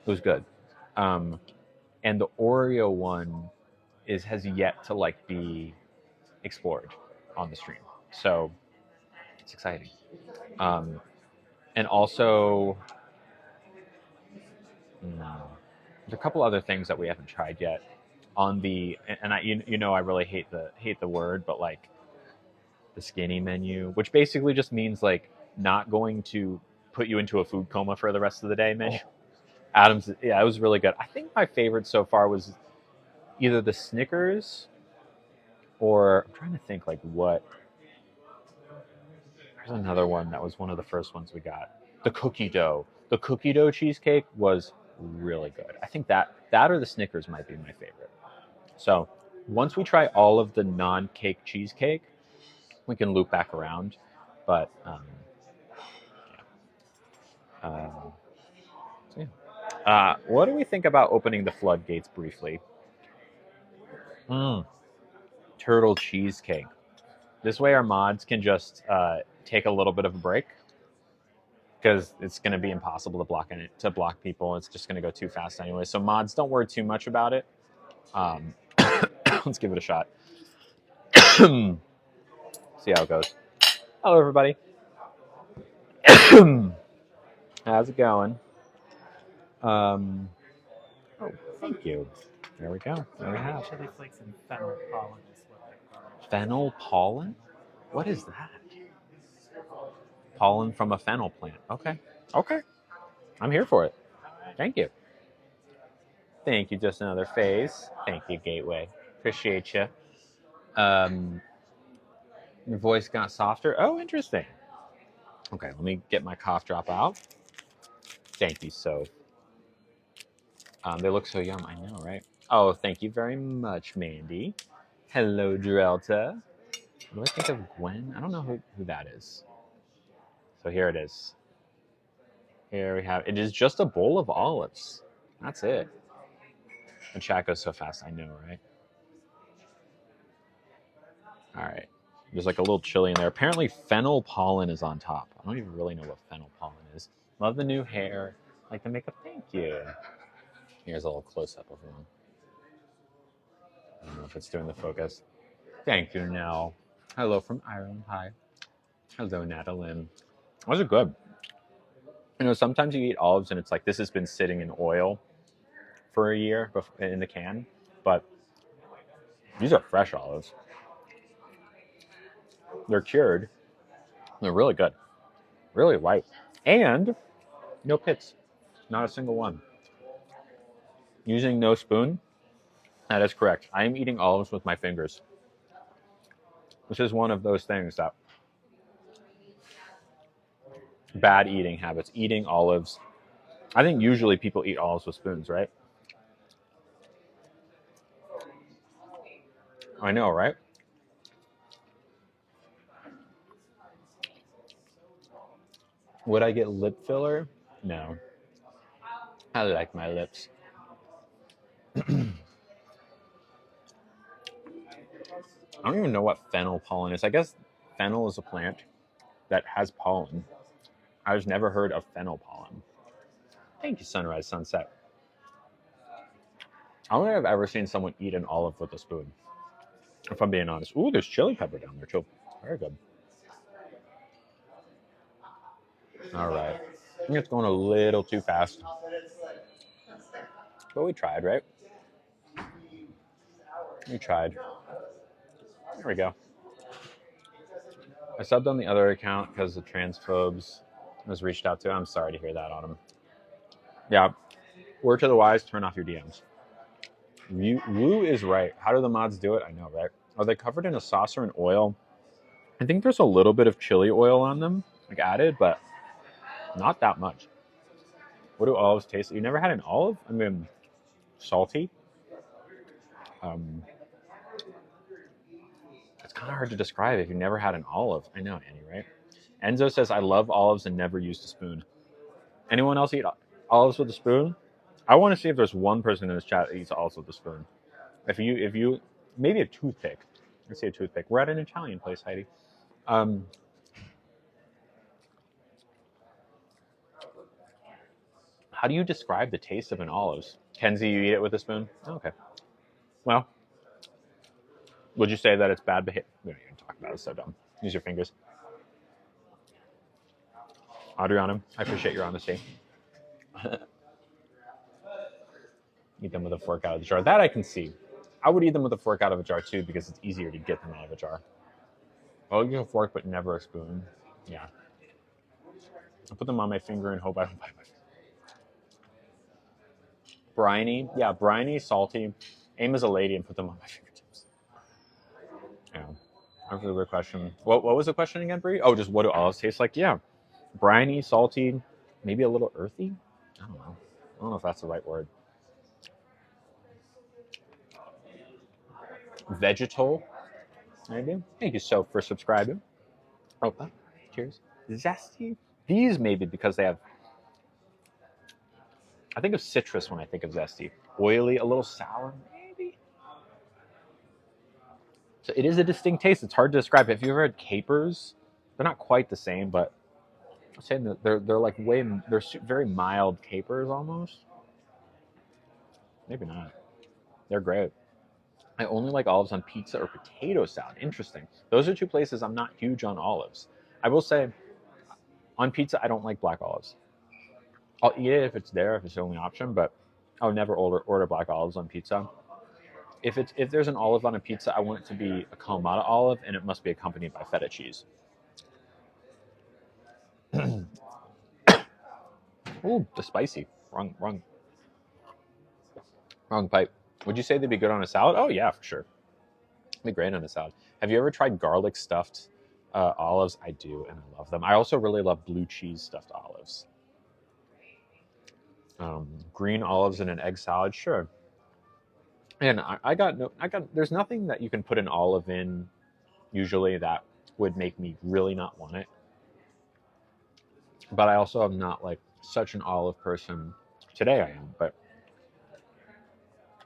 it was good. And the Oreo one has yet to like be explored on the stream, so it's exciting. And also, there's a couple other things that we haven't tried yet on the, and I really hate the word, but like the skinny menu, which basically just means like not going to put you into a food coma for the rest of the day menu. Adam's, yeah, it was really good. I think my favorite so far was either the Snickers or I'm trying to think like what There's another one that was one of the first ones we got. The cookie dough. The cookie dough cheesecake was really good. I think that or the Snickers might be my favorite. So once we try all of the non-cake cheesecake, we can loop back around. But so yeah. What do we think about opening the floodgates briefly? Turtle cheesecake. This way our mods can just take a little bit of a break because it's going to be impossible to block people. It's just going to go too fast anyway. So mods, don't worry too much about it. Let's give it a shot. See how it goes. Hello, everybody. How's it going? Oh, thank you. There we go. There we have Chili flakes and fennel pollen is what they call it. fennel pollen. What is that? Pollen from a fennel plant. Okay. Okay. I'm here for it. Thank you. Thank you. Just another face. Thank you, Gateway. Appreciate you. Your voice got softer. Oh, interesting. Okay, let me get my cough drop out. Thank you, so. They look so yum. I know, right? Oh, thank you very much, Mandy. Hello, Drelta. What do I think of Gwen? I don't know who that is. So here it is. Here we have. It is just a bowl of olives. That's it. And chat goes so fast. I know, right? All right. There's like a little chili in there. Apparently, fennel pollen is on top. I don't even really know what fennel pollen is. Love the new hair. Like the makeup. Thank you. Here's a little close up of one. I don't know if it's doing the focus. Thank you, Nell. Hello from Ireland. Hi. Hello, Natalie. Those are good. You know, sometimes you eat olives and it's like this has been sitting in oil for a year in the can, but these are fresh olives. They're cured. They're really good. Really white. And no pits. Not a single one. Using no spoon. That is correct. I am eating olives with my fingers. This is one of those things that bad eating habits. Eating olives. I think usually people eat olives with spoons, right? I know, right? Would I get lip filler? No. I like my lips. I don't even know what fennel pollen is. I guess fennel is a plant that has pollen. I just never heard of fennel pollen. Thank you, Sunrise Sunset. I don't think I've ever seen someone eat an olive with a spoon, if I'm being honest. Ooh, there's chili pepper down there, too. Very good. All right. I think it's going a little too fast. But we tried, right? We tried. There we go. I subbed on the other account because the transphobes was reached out to. I'm sorry to hear that, Autumn. Yeah. Word to the wise, turn off your DMs. Woo is right. How do the mods do it? I know, right? Are they covered in a sauce or in oil? I think there's a little bit of chili oil on them, like added, but not that much. What do olives taste? You never had an olive? I mean, salty. It's kind of hard to describe if you've never had an olive. I know, Annie, right? Enzo says, I love olives and never used a spoon. Anyone else eat olives with a spoon? I want to see if there's one person in this chat that eats olives with a spoon. If you, maybe a toothpick. Let's say a toothpick. We're at an Italian place, Heidi. How do you describe the taste of an olive? Kenzie, you eat it with a spoon? Oh, okay. Well, would you say that it's bad behavior? We don't even talk about it. It's so dumb. Use your fingers. Adriana, I appreciate your honesty. Eat them with a fork out of the jar. That I can see. I would eat them with a fork out of a jar too because it's easier to get them out of a jar. I'll use a fork but never a spoon. Yeah. I put them on my finger and hope I don't bite my finger. Briny. Yeah, briny, salty. Aim as a lady and put them on my fingertips. Yeah. That's a good question. What was the question again, Brie? Oh, just what do olives taste like? Yeah, briny, salty, maybe a little earthy. I don't know. I don't know if that's the right word. Vegetal, maybe. Thank you so for subscribing. Opa, cheers. Zesty. These maybe because they have. I think of citrus when I think of zesty. Oily, a little sour, maybe. So it is a distinct taste. It's hard to describe. If you've ever had capers, they're not quite the same, but I'm saying that they're like they're very mild capers almost. Maybe not. They're great. I only like olives on pizza or potato salad. Interesting. Those are two places I'm not huge on olives. I will say on pizza I don't like black olives. I'll eat it if it's there, if it's the only option, but I would never order black olives on pizza. If there's an olive on a pizza, I want it to be a Kalamata olive, and it must be accompanied by feta cheese. Ooh, the spicy. Wrong pipe. Would you say they'd be good on a salad? Oh yeah, for sure. Be great on a salad. Have you ever tried garlic stuffed olives? I do, and I love them. I also really love blue cheese stuffed olives. Green olives in an egg salad, sure. And I got no, I got. There's nothing that you can put an olive in usually that would make me really not want it. But I also am not like such an olive person. Today I am, but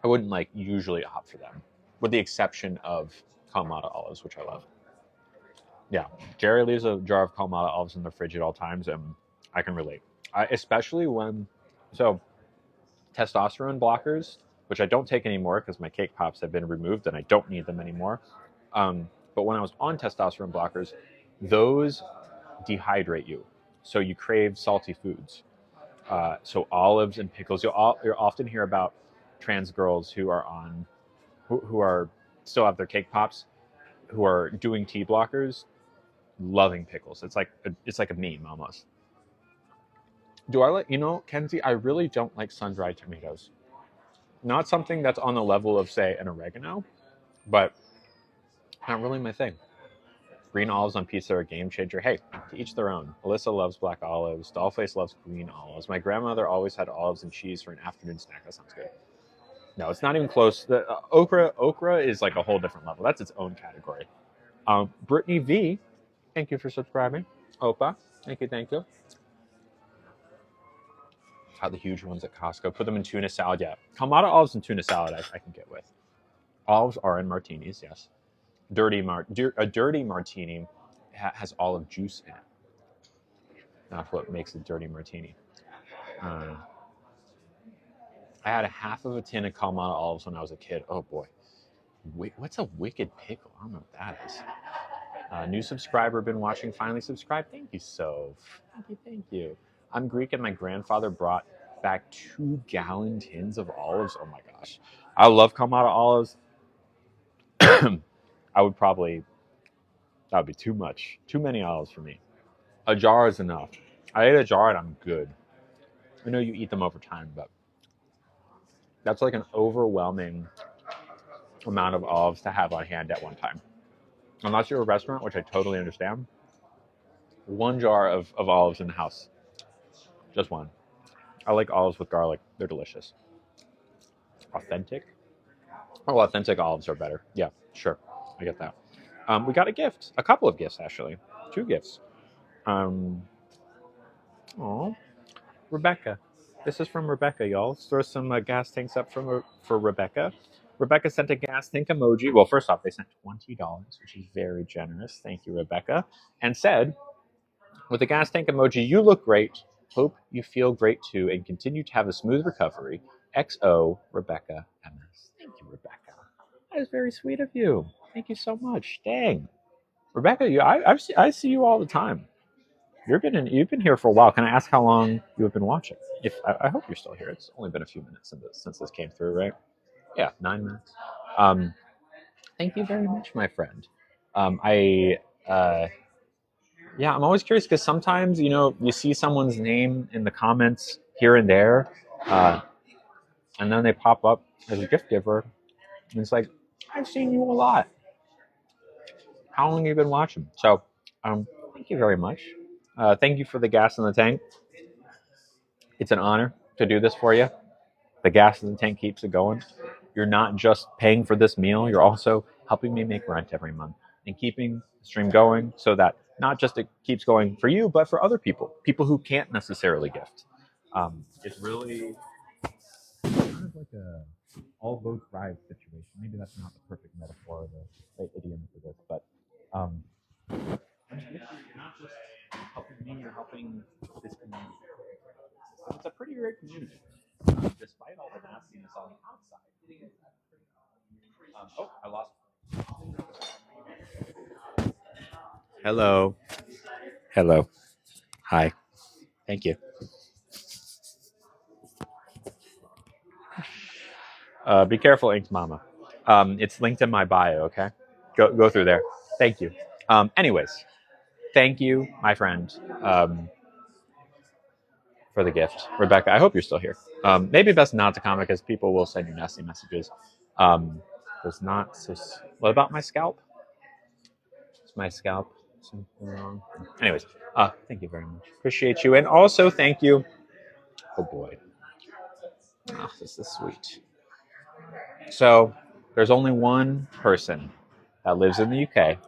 I wouldn't like usually opt for them, with the exception of Kalamata olives, which I love. Yeah, Jerry leaves a jar of Kalamata olives in the fridge at all times, and I can relate. Especially when, so testosterone blockers, which I don't take anymore because my cake pops have been removed and I don't need them anymore. But when I was on testosterone blockers, those dehydrate you, so you crave salty foods. So olives and pickles. You'll often hear about trans girls who are on, who are still have their cake pops, who are doing T blockers, loving pickles. It's like a meme almost. Do I like, Kenzie? I really don't like sun dried tomatoes. Not something that's on the level of say an oregano, but not really my thing. Green olives on pizza are a game changer. Hey, to each their own. Alyssa loves black olives. Dollface loves green olives. My grandmother always had olives and cheese for an afternoon snack. That sounds good. No, it's not even close. The okra is like a whole different level. That's its own category. Brittany V, thank you for subscribing. Opa, thank you. Got the huge ones at Costco. Put them in tuna salad. Yeah, Kalamata olives and tuna salad I can get with. Olives are in martinis, yes. A dirty martini has olive juice in it. That's what makes a dirty martini. I had a half of a tin of Kalamata olives when I was a kid. Oh boy. What's a wicked pickle? I don't know what that is. New subscriber, been watching, finally subscribed. Thank you, Soph. Thank you. I'm Greek and my grandfather brought back 2-gallon tins of olives. Oh my gosh. I love Kalamata olives. That would be too much. Too many olives for me. A jar is enough. I ate a jar and I'm good. I know you eat them over time, but that's like an overwhelming amount of olives to have on hand at one time. Unless you're a restaurant, which I totally understand. 1 jar of olives in the house. Just one. I like olives with garlic. They're delicious. Authentic? Oh, authentic olives are better. Yeah, sure. I get that. We got a gift. A couple of gifts, actually. 2 gifts. Rebecca. This is from Rebecca, y'all. Let's throw some gas tanks up for Rebecca. Rebecca sent a gas tank emoji. Well, first off, they sent $20, which is very generous. Thank you, Rebecca. And said, with a gas tank emoji, you look great. Hope you feel great too and continue to have a smooth recovery. XO, Rebecca MS. Thank you, Rebecca. That is very sweet of you. Thank you so much. Dang. Rebecca, I see you all the time. You've been here for a while. Can I ask how long you have been watching? I hope you're still here. It's only been a few minutes since this came through, right? Yeah, 9 minutes. Thank you very much, my friend. Yeah, I'm always curious because sometimes you see someone's name in the comments here and there, and then they pop up as a gift giver, and it's like I've seen you a lot. how long you've been watching. So, thank you very much. Thank you for the gas in the tank. It's an honor to do this for you. The gas in the tank keeps it going. You're not just paying for this meal, you're also helping me make rent every month and keeping the stream going so that not just it keeps going for you, but for other people who can't necessarily gift. It's really kind of like a all boats rise situation. Maybe that's not the perfect metaphor or the idiom for this, but you're not just helping me, you're helping this community. It's a pretty rare community, despite all the nastiness on the outside. Oh, I lost. Hello. Hello. Hi. Thank you. Be careful, Ink's Mama. It's linked in my bio, okay? Go through there. Thank you. Anyways, thank you, my friend, for the gift. Rebecca, I hope you're still here. Maybe best not to comment because people will send you nasty messages. There's not so. What about my scalp? Is my scalp something wrong? Anyways, thank you very much. Appreciate you. And also thank you. Oh boy. Oh, this is sweet. So there's only one person that lives in the UK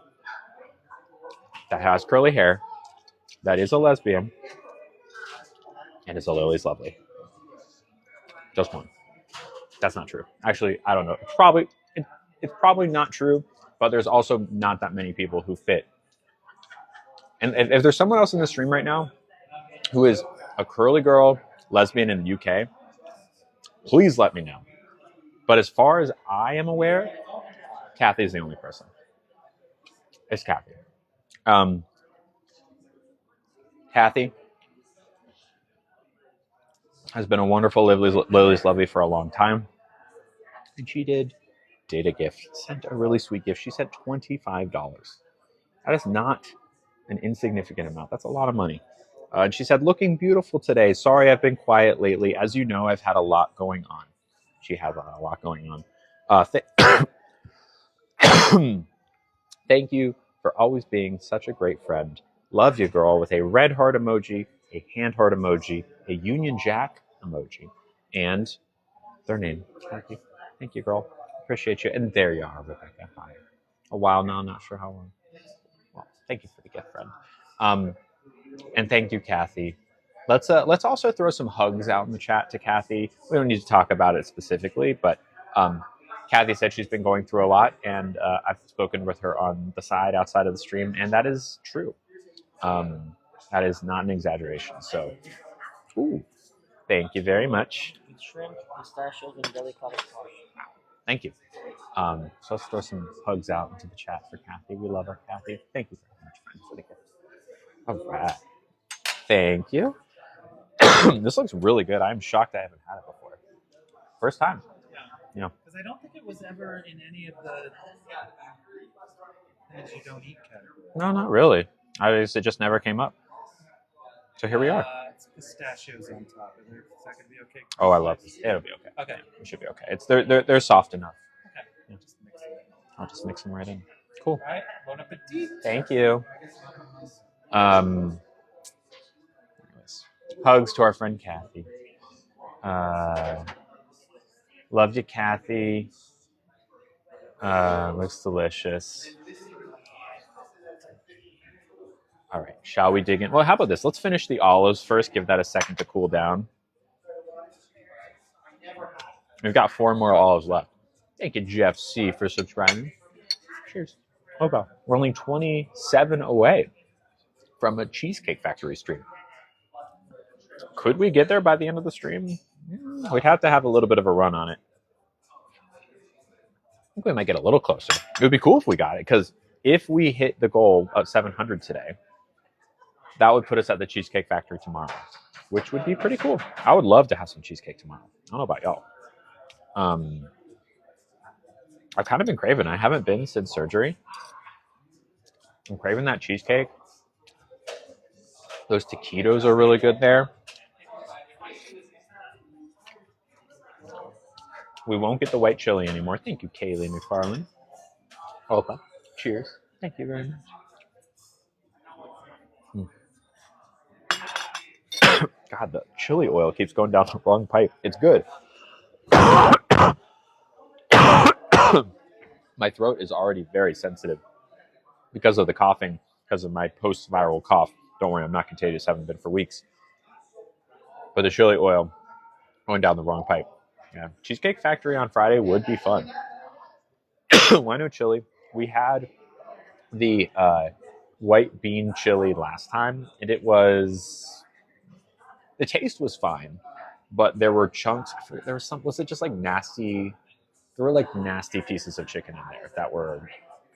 that has curly hair, that is a lesbian, and is a Lily's Lovely. Just one. That's not true. Actually, I don't know. It's probably not true, but there's also not that many people who fit. And if there's someone else in the stream right now who is a curly girl lesbian in the UK, please let me know. But as far as I am aware, Kathy is the only person. It's Kathy. Kathy has been a wonderful Lily's Lovely for a long time. And she did a gift, sent a really sweet gift. She sent $25. That is not an insignificant amount. That's a lot of money. And she said, looking beautiful today. Sorry I've been quiet lately. As you know, I've had a lot going on. She has a lot going on. Thank you for always being such a great friend. Love you, girl, with a red heart emoji, a hand heart emoji, a Union Jack emoji, and their name. Thank you, girl. Appreciate you. And there you are, Rebecca. Hi. A while now, not sure how long. Well, thank you for the gift, friend. And thank you, Kathy. Let's also throw some hugs out in the chat to Kathy. We don't need to talk about it specifically, but Kathy said she's been going through a lot, and I've spoken with her on the side outside of the stream, and that is true. That is not an exaggeration. So, ooh, thank you very much. Shrimp, pistachios, and delicata sauce. Thank you. So let's throw some hugs out into the chat for Kathy. We love her, Kathy. Thank you very much, friend, for the gift. All right. Thank you. This looks really good. I'm shocked I haven't had it before. First time. Yeah. Because I don't think it was ever in any of the things you don't eat category. No, not really. It just never came up. So here we are. It's pistachios on top. Is that going to be okay? Oh, I love this. It'll be okay. Okay. Yeah, it should be okay. They're soft enough. Okay. Yeah. I'll just mix them right in. Cool. All right. Bon appetit. Thank you. Anyways, hugs to our friend Kathy. Love you, Kathy. Looks delicious. All right, shall we dig in? Well, how about this? Let's finish the olives first. Give that a second to cool down. We've got 4 more olives left. Thank you, Jeff C, for subscribing. Cheers. Okay, we're only 27 away from a Cheesecake Factory stream. Could we get there by the end of the stream? We'd have to have a little bit of a run on it. I think we might get a little closer. It would be cool if we got it, because if we hit the goal of 700 today, that would put us at the Cheesecake Factory tomorrow, which would be pretty cool. I would love to have some cheesecake tomorrow. I don't know about y'all. I've kind of been craving. I haven't been since surgery. I'm craving that cheesecake. Those taquitos are really good there. We won't get the white chili anymore. Thank you, Kaylee McFarlane. Okay. Cheers. Thank you very much. God, the chili oil keeps going down the wrong pipe. It's good. My throat is already very sensitive because of the coughing, because of my post-viral cough. Don't worry, I'm not contagious. Haven't been for weeks. But the chili oil going down the wrong pipe. Yeah, Cheesecake Factory on Friday would be fun. Why no chili? We had the white bean chili last time, and it was, the taste was fine, but there were chunks. There was some. Was it just like nasty? There were like nasty pieces of chicken in there that were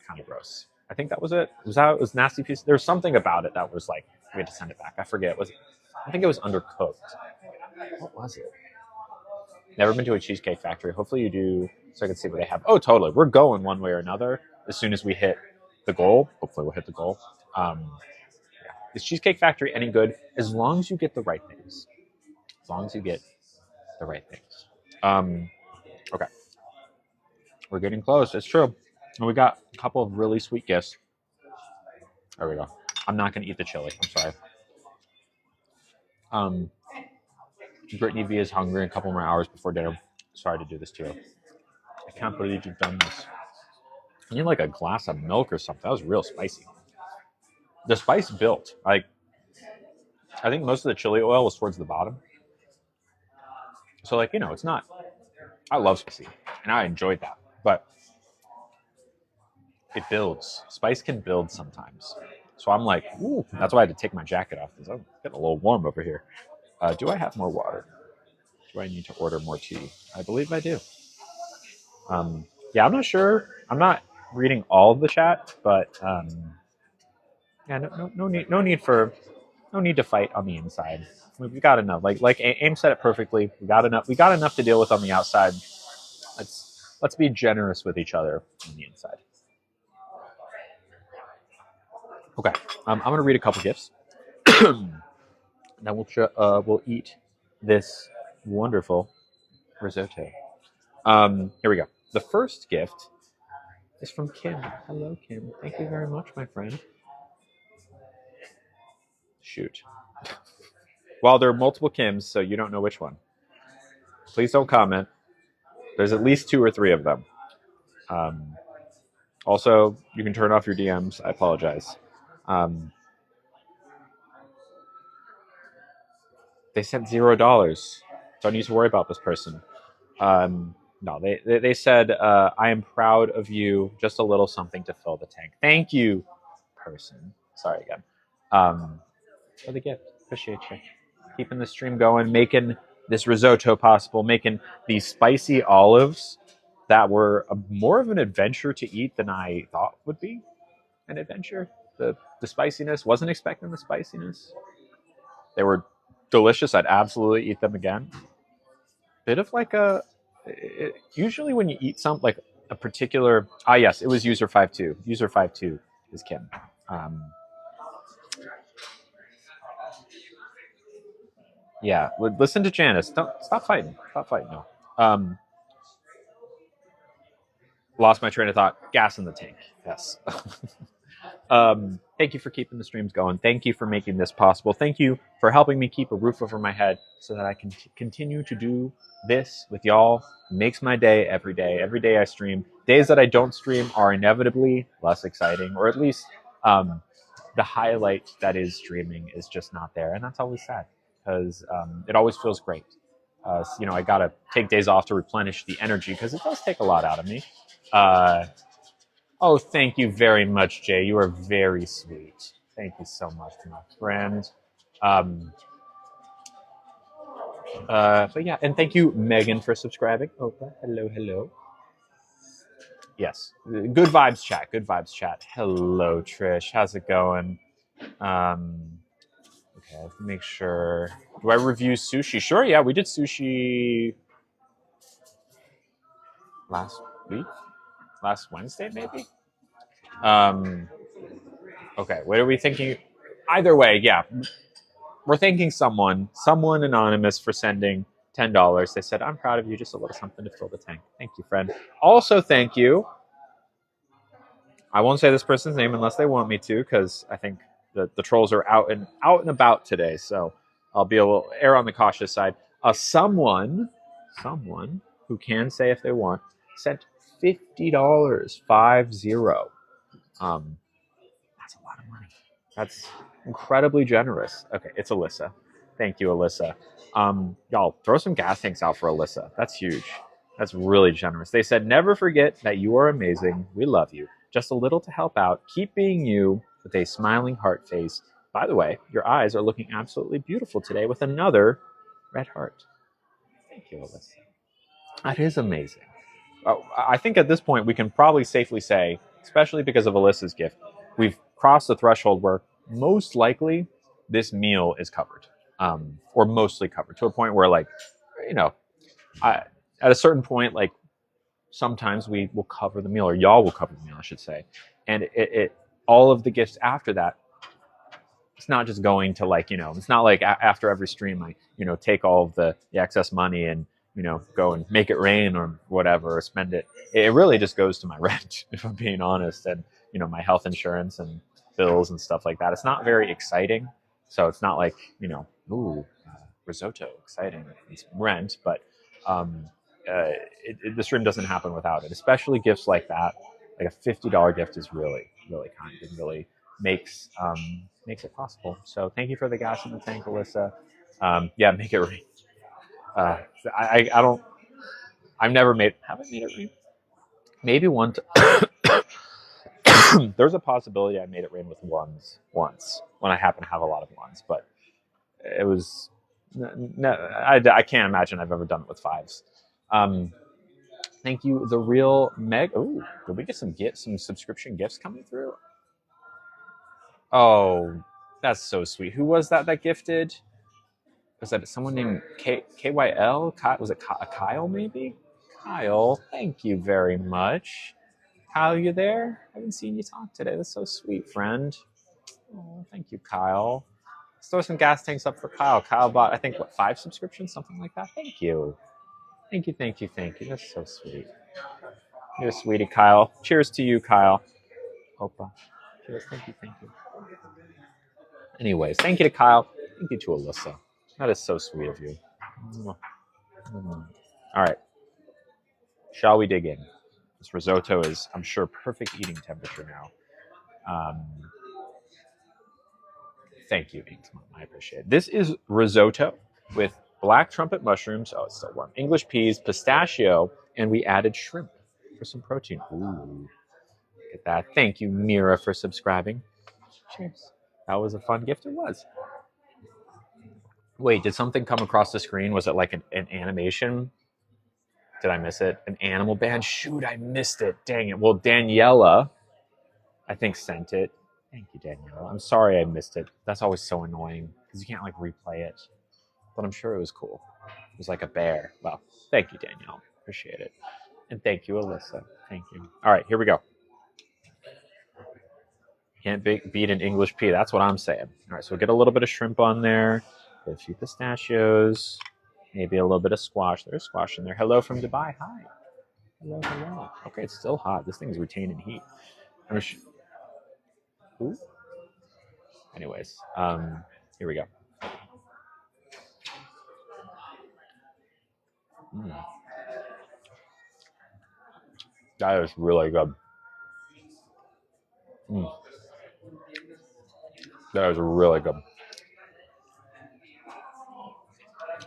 kind of gross. I think that was it. It was nasty piece. There was something about it that was like we had to send it back. I forget. I think it was undercooked. What was it? Never been to a Cheesecake Factory. Hopefully you do, so I can see what they have. Oh, totally. We're going one way or another as soon as we hit the goal. Hopefully we'll hit the goal. Yeah. Is Cheesecake Factory any good? As long as you get the right things. As long as you get the right things. Okay. We're getting close. It's true. And we got a couple of really sweet gifts. There we go. I'm not going to eat the chili. I'm sorry. Brittany V is hungry. A couple more hours before dinner. Sorry to do this to you. I can't believe you've done this. I need like a glass of milk or something. That was real spicy. The spice built. Like, I think most of the chili oil was towards the bottom. So like, it's not. I love spicy, and I enjoyed that. But it builds. Spice can build sometimes. So I'm like, ooh. That's why I had to take my jacket off because I'm getting a little warm over here. Do I have more water? Do I need to order more tea? I believe I do. Yeah, I'm not sure. I'm not reading all of the chat, but yeah, no need to fight on the inside. We've got enough. Like Aim said it perfectly. We got enough to deal with on the outside. Let's be generous with each other on the inside. Okay, I'm gonna read a couple gifts. Then we'll eat this wonderful risotto. Here we go. The first gift is from Kim. Hello, Kim. Thank you very much, my friend. Shoot. Well, there are multiple Kims, so you don't know which one. Please don't comment. There's at least 2 or 3 of them. Also, you can turn off your DMs. I apologize. They said $0. Don't need to worry about this person. No, they said, I am proud of you. Just a little something to fill the tank. Thank you, person. Sorry again. For the gift. Appreciate you. Keeping the stream going, making this risotto possible, making these spicy olives that were more of an adventure to eat than I thought would be an adventure. The spiciness, wasn't expecting the spiciness. They were delicious. I'd absolutely eat them again. Bit of like usually when you eat something like a particular, yes, it was user 52. User 52 is Kim. Yeah, listen to Janice. Don't stop fighting. Stop fighting. No. Lost my train of thought. Gas in the tank. Yes. Thank you for keeping the streams going. Thank you for making this possible. Thank you for helping me keep a roof over my head so that I can continue to do this with y'all. It makes my day every day. Every day I stream. Days that I don't stream are inevitably less exciting, or at least the highlight that is streaming is just not there. And that's always sad because it always feels great. I got to take days off to replenish the energy because it does take a lot out of me. Oh, thank you very much, Jay. You are very sweet. Thank you so much, my friend. But yeah, and thank you, Megan, for subscribing. Opa, hello. Yes, good vibes chat. Good vibes chat. Hello, Trish. How's it going? Okay, let's make sure. Do I review sushi? Sure. Yeah, we did sushi last week, last Wednesday, maybe. Okay, what are we thinking? Either way, yeah. We're thanking someone anonymous for sending $10. They said, I'm proud of you, just a little something to fill the tank. Thank you, friend. Also, thank you I won't say this person's name unless they want me to, because I think the trolls are out and about today. So I'll be a little err on the cautious side. Someone who can say if they want sent $50, 50. That's a lot of money. That's incredibly generous. Okay, it's Alyssa. Thank you, Alyssa. Y'all, throw some gas tanks out for Alyssa. That's huge. That's really generous. They said, never forget that you are amazing. We love you. Just a little to help out. Keep being you with a smiling heart face. By the way, your eyes are looking absolutely beautiful today with another red heart. Thank you, Alyssa. That is amazing. I think at this point we can probably safely say, especially because of Alyssa's gift, we've crossed the threshold where most likely this meal is covered, or mostly covered, to a point where, like, you know, at a certain point, like, sometimes we will cover the meal, or y'all will cover the meal, I should say, and it all of the gifts after that, it's not just going to, like, it's not like after every stream I take all of the excess money and go and make it rain or whatever, or spend it. It really just goes to my rent, if I'm being honest, and my health insurance and bills and stuff like that. It's not very exciting, so it's not like ooh, risotto, exciting. It's rent, but the stream doesn't happen without it. Especially gifts like that, like a $50 gift is really, really kind and really makes it possible. So thank you for the gas in the tank, Alyssa. Yeah, make it rain. I don't. Have I made it rain? Maybe one. There's a possibility I made it rain with ones once when I happen to have a lot of ones, but it was. No, I can't imagine I've ever done it with fives. Thank you, the real Meg. Oh, did we get some subscription gifts coming through? Oh, that's so sweet. Who was that gifted? Was that someone named KYL? Was it Kyle, maybe? Kyle, thank you very much. Kyle, you there? I haven't seen you talk today. That's so sweet, friend. Oh, thank you, Kyle. Let's throw some gas tanks up for Kyle. Kyle bought, I think, 5 subscriptions, something like that. Thank you. Thank you, thank you, thank you. That's so sweet. You're a sweetie, Kyle. Cheers to you, Kyle. Opa. Cheers. Thank you, thank you. Anyways, thank you to Kyle. Thank you to Alyssa. That is so sweet of you. All right. Shall we dig in? This risotto is, I'm sure, perfect eating temperature now. Thank you, Inkmon. I appreciate it. This is risotto with black trumpet mushrooms. Oh, it's still warm. English peas, pistachio, and we added shrimp for some protein. Ooh, look at that. Thank you, Mira, for subscribing. Cheers. That was a fun gift. It was. Wait, did something come across the screen? Was it like an animation? Did I miss it? An animal band? Shoot, I missed it. Dang it. Well, Daniela, I think, sent it. Thank you, Daniela. I'm sorry I missed it. That's always so annoying because you can't like replay it. But I'm sure it was cool. It was like a bear. Well, thank you, Danielle. Appreciate it. And thank you, Alyssa. Thank you. All right, here we go. Can't beat an English pea. That's what I'm saying. All right, so we'll get a little bit of shrimp on there. Get a few pistachios. Maybe a little bit of squash. There's squash in there. Hello from Dubai. Hi. Hello, hello. Okay, it's still hot. This thing's retaining heat. Ooh. Anyways, here we go. That is really good. That is really good.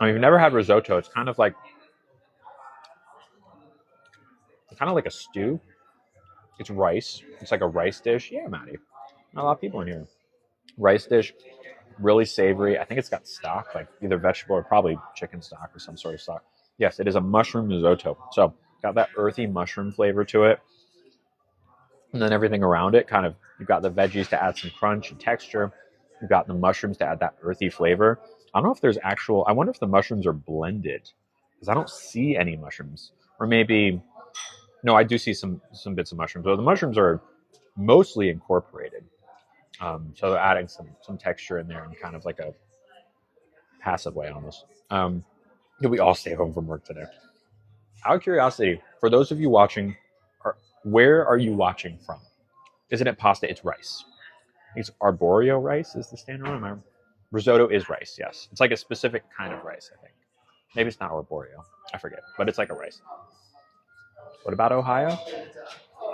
I mean, if you've never had risotto, it's kind of like a stew. It's rice. It's like a rice dish. Yeah, Maddie. Not a lot of people in here. Rice dish, really savory. I think it's got stock, like either vegetable or probably chicken stock or some sort of stock. Yes, it is a mushroom risotto. So got that earthy mushroom flavor to it. And then everything around it, kind of, you've got the veggies to add some crunch and texture. You've got the mushrooms to add that earthy flavor. I don't know if there's I wonder if the mushrooms are blended, because I don't see any mushrooms. Or maybe, no, I do see some bits of mushrooms, but the mushrooms are mostly incorporated. So they're adding some texture in there in kind of like a passive way almost. We all stay home from work today. Out of curiosity, for those of you watching, where are you watching from? Isn't it pasta? It's rice. It's arborio rice is the standard one. Risotto is rice, yes. It's like a specific kind of rice, I think. Maybe it's not arborio. I forget, but it's like a rice. What about Ohio?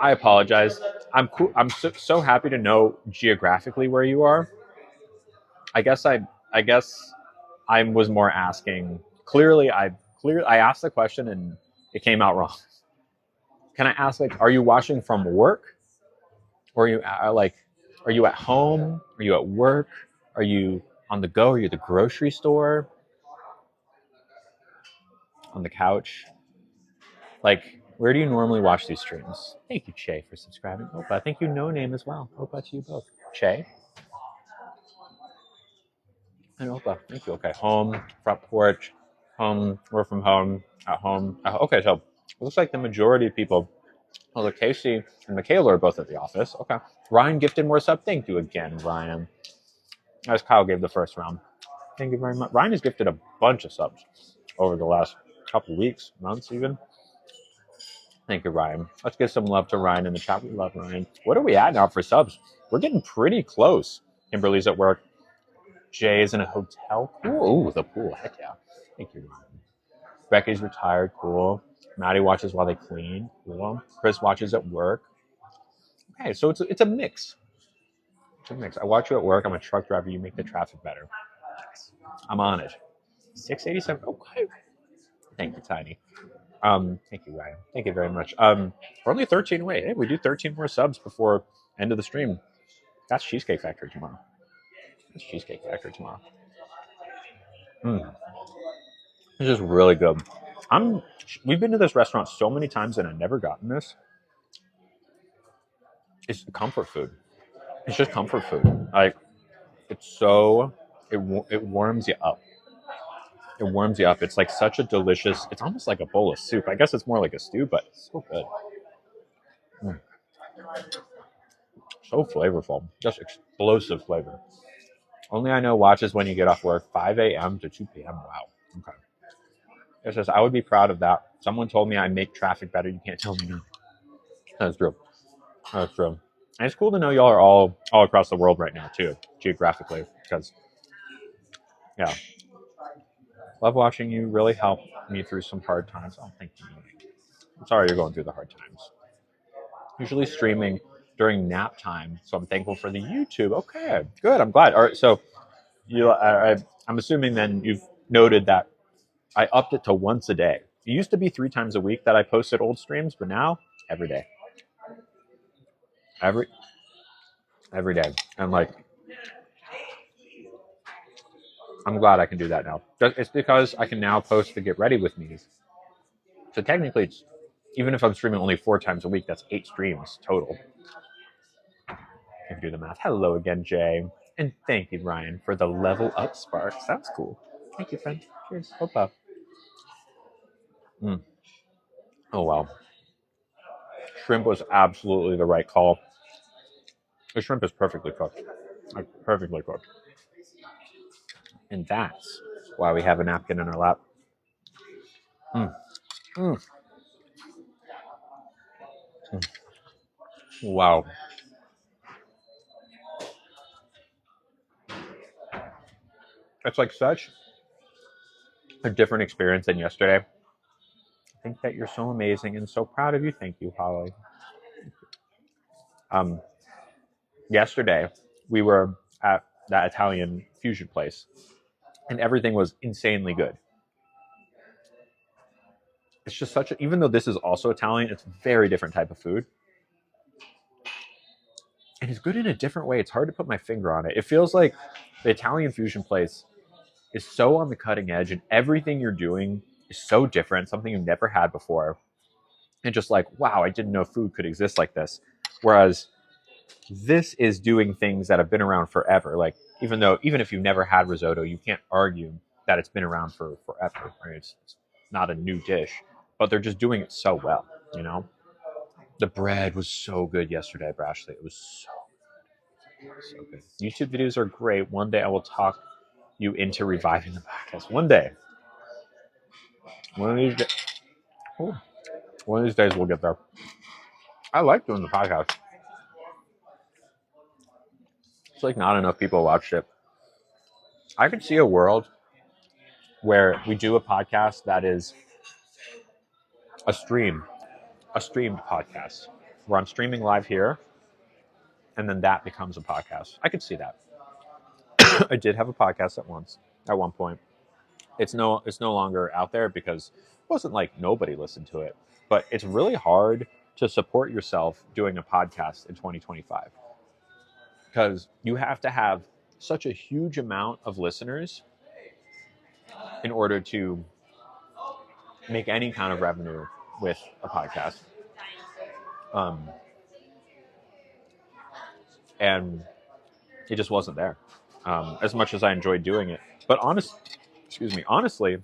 I apologize. I'm cool. I'm so happy to know geographically where you are. I guess I was more asking. I asked the question and it came out wrong. Can I ask, like, are you watching from work, or are you at home? Are you at work? Are you on the go? Are you at the grocery store? On the couch? Like, where do you normally watch these streams? Thank you, Che, for subscribing. Opa, thank you, No Name, as well. Opa to you both. Che and Opa, thank you. Okay, home, front porch, home, work from home, at home. Okay, so it looks like the majority of people, although Casey and Michaela are both at the office. Okay. Ryan gifted more sub. Thank you again, Ryan. As Kyle gave the first round. Thank you very much. Ryan has gifted a bunch of subs over the last couple weeks, months even. Thank you, Ryan. Let's give some love to Ryan in the chat. We love Ryan. What are we at now for subs? We're getting pretty close. Kimberly's at work. Jay is in a hotel. Ooh, the pool. Heck yeah. Thank you, Ryan. Becky's retired. Cool. Maddie watches while they clean. Cool. Chris watches at work. Okay, so it's a mix. It's a mix. I watch you at work. I'm a truck driver. You make the traffic better. I'm on it. 687. Okay. Thank you, Tiny. Thank you, Ryan. Thank you very much. We're only 13 away. Hey, we do 13 more subs before end of the stream. That's Cheesecake Factory tomorrow. It's Cheesecake Factory tomorrow. This is really good. We've been to this restaurant so many times and I've never gotten this. It's comfort food. It's just comfort food. Like, it's so it warms you up. It warms you up. It's like such a delicious. It's almost like a bowl of soup. I guess it's more like a stew, but it's so good. So flavorful. Just explosive flavor. Only I know watches when you get off work, 5 a.m. to 2 p.m. Wow. Okay. It's just, I would be proud of that. Someone told me I make traffic better. You can't tell me no. That's true. That's true. And it's cool to know y'all are all across the world right now, too, geographically, because, yeah. Love watching you. Really helped me through some hard times. Oh, thank you. I'm sorry you're going through the hard times. Usually streaming during nap time, so I'm thankful for the YouTube. Okay, good. I'm glad. All right, so I'm assuming then you've noted that I upped it to once a day. It used to be 3 times a week that I posted old streams, but now every day. Every day. And like, I'm glad I can do that now. It's because I can now post the get ready with me. So technically, it's, even if I'm streaming only 4 times a week, that's 8 streams total. If you do the math. Hello again, Jay. And thank you, Ryan, for the level up spark. Sounds cool. Thank you, friend. Cheers. Hope up. Oh, wow. Shrimp was absolutely the right call. The shrimp is perfectly cooked. Like, perfectly cooked. And that's why we have a napkin in our lap. Wow. It's like such a different experience than yesterday. I think that you're so amazing and so proud of you. Thank you, Holly. Yesterday, we were at that Italian fusion place, and everything was insanely good. It's just such a, even though this is also Italian, it's a very different type of food. And it's good in a different way. It's hard to put my finger on it. It feels like the Italian fusion place is so on the cutting edge, and everything you're doing is so different, something you've never had before. And just like, wow, I didn't know food could exist like this. Whereas this is doing things that have been around forever. Like, even if you've never had risotto, you can't argue that it's been around for forever. Right? It's not a new dish, but they're just doing it so well, you know? The bread was so good yesterday, Brashley. It was so good. YouTube videos are great. One day I will talk you into reviving the podcast. One day. One of these days we'll get there. I like doing the podcast. It's like not enough people watched it. I could see a world where we do a podcast that is a streamed podcast, where I'm streaming live here, and then that becomes a podcast. I could see that. I did have a podcast at one point. It's no longer out there because it wasn't like nobody listened to it, but it's really hard to support yourself doing a podcast in 2025 because you have to have such a huge amount of listeners in order to make any kind of revenue with a podcast. And it just wasn't there as much as I enjoyed doing it. But honestly,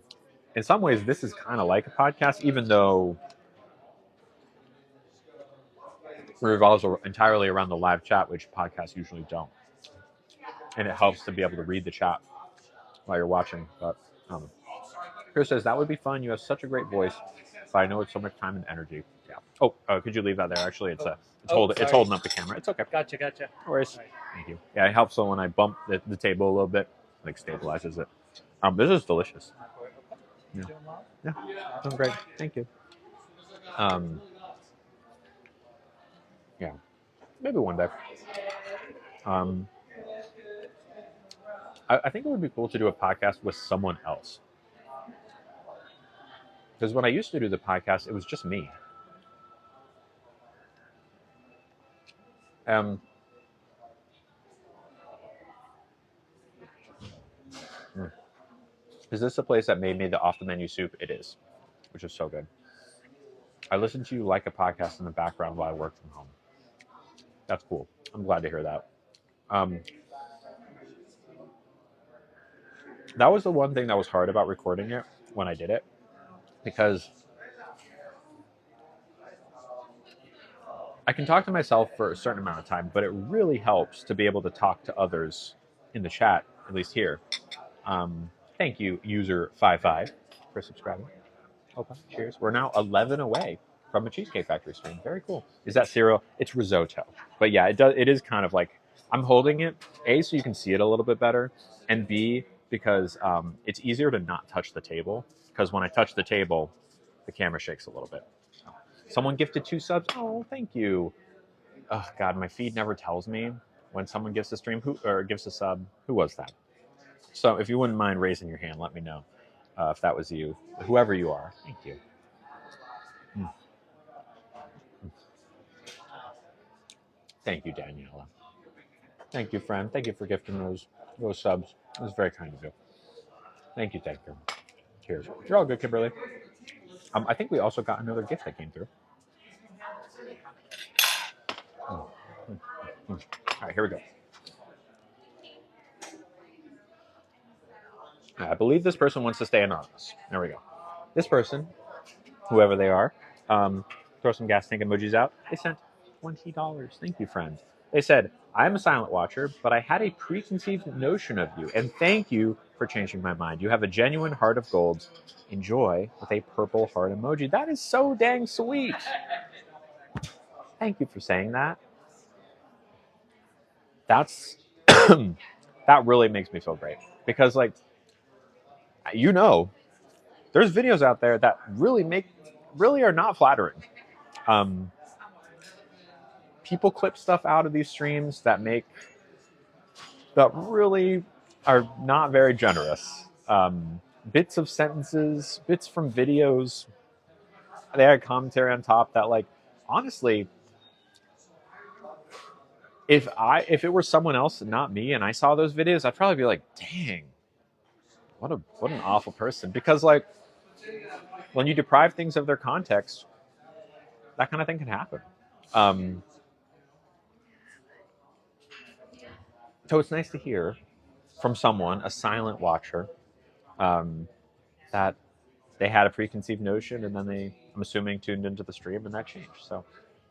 in some ways, this is kind of like a podcast, even though it revolves entirely around the live chat, which podcasts usually don't. And it helps to be able to read the chat while you're watching. But Chris says, that would be fun. You have such a great voice, but I know it's so much time and energy. Yeah. Oh, could you leave that there? Actually, it's holding up the camera. It's okay. Gotcha. No worries. Right. Thank you. Yeah, it helps so when I bump the table a little bit, like stabilizes it. This is delicious. Yeah. Doing well? Yeah, doing great. Thank you. Yeah, maybe one day. I think it would be cool to do a podcast with someone else. Because when I used to do the podcast, it was just me. Is this a place that made me the off-the-menu soup? It is, which is so good. I listen to you like a podcast in the background while I work from home. That's cool. I'm glad to hear that. That was the one thing that was hard about recording it when I did it, because I can talk to myself for a certain amount of time, but it really helps to be able to talk to others in the chat, at least here. Thank you, user55, for subscribing. Okay, cheers. We're now 11 away from a Cheesecake Factory stream. Very cool. Is that cereal? It's risotto. But yeah, it is kind of like, I'm holding it, A, so you can see it a little bit better, and B, because it's easier to not touch the table, because when I touch the table, the camera shakes a little bit. So, someone gifted 2 subs. Oh, thank you. Oh, God, my feed never tells me when someone gives a stream or gives a sub. Who was that? So if you wouldn't mind raising your hand, let me know if that was you. Whoever you are. Thank you. Thank you, Daniela. Thank you, friend. Thank you for gifting those subs. It was very kind of you. Thank you. Cheers. You're all good, Kimberly. I think we also got another gift that came through. All right, here we go. I believe this person wants to stay anonymous. There we go. This person, whoever they are, throw some gas tank emojis out. They sent $20. Thank you, friend. They said, I'm a silent watcher, but I had a preconceived notion of you, and thank you for changing my mind. You have a genuine heart of gold. Enjoy with a purple heart emoji. That is so dang sweet. Thank you for saying that. That's that really makes me feel great, because like, there's videos out there that really are not flattering. People clip stuff out of these streams that really are not very generous. Bits of sentences, bits from videos. They had commentary on top that, like, honestly, if it were someone else, not me, and I saw those videos, I'd probably be like, dang, what an awful person. Because, like, when you deprive things of their context, that kind of thing can happen. So it's nice to hear from someone, a silent watcher, that they had a preconceived notion, and then I'm assuming, tuned into the stream, and that changed. So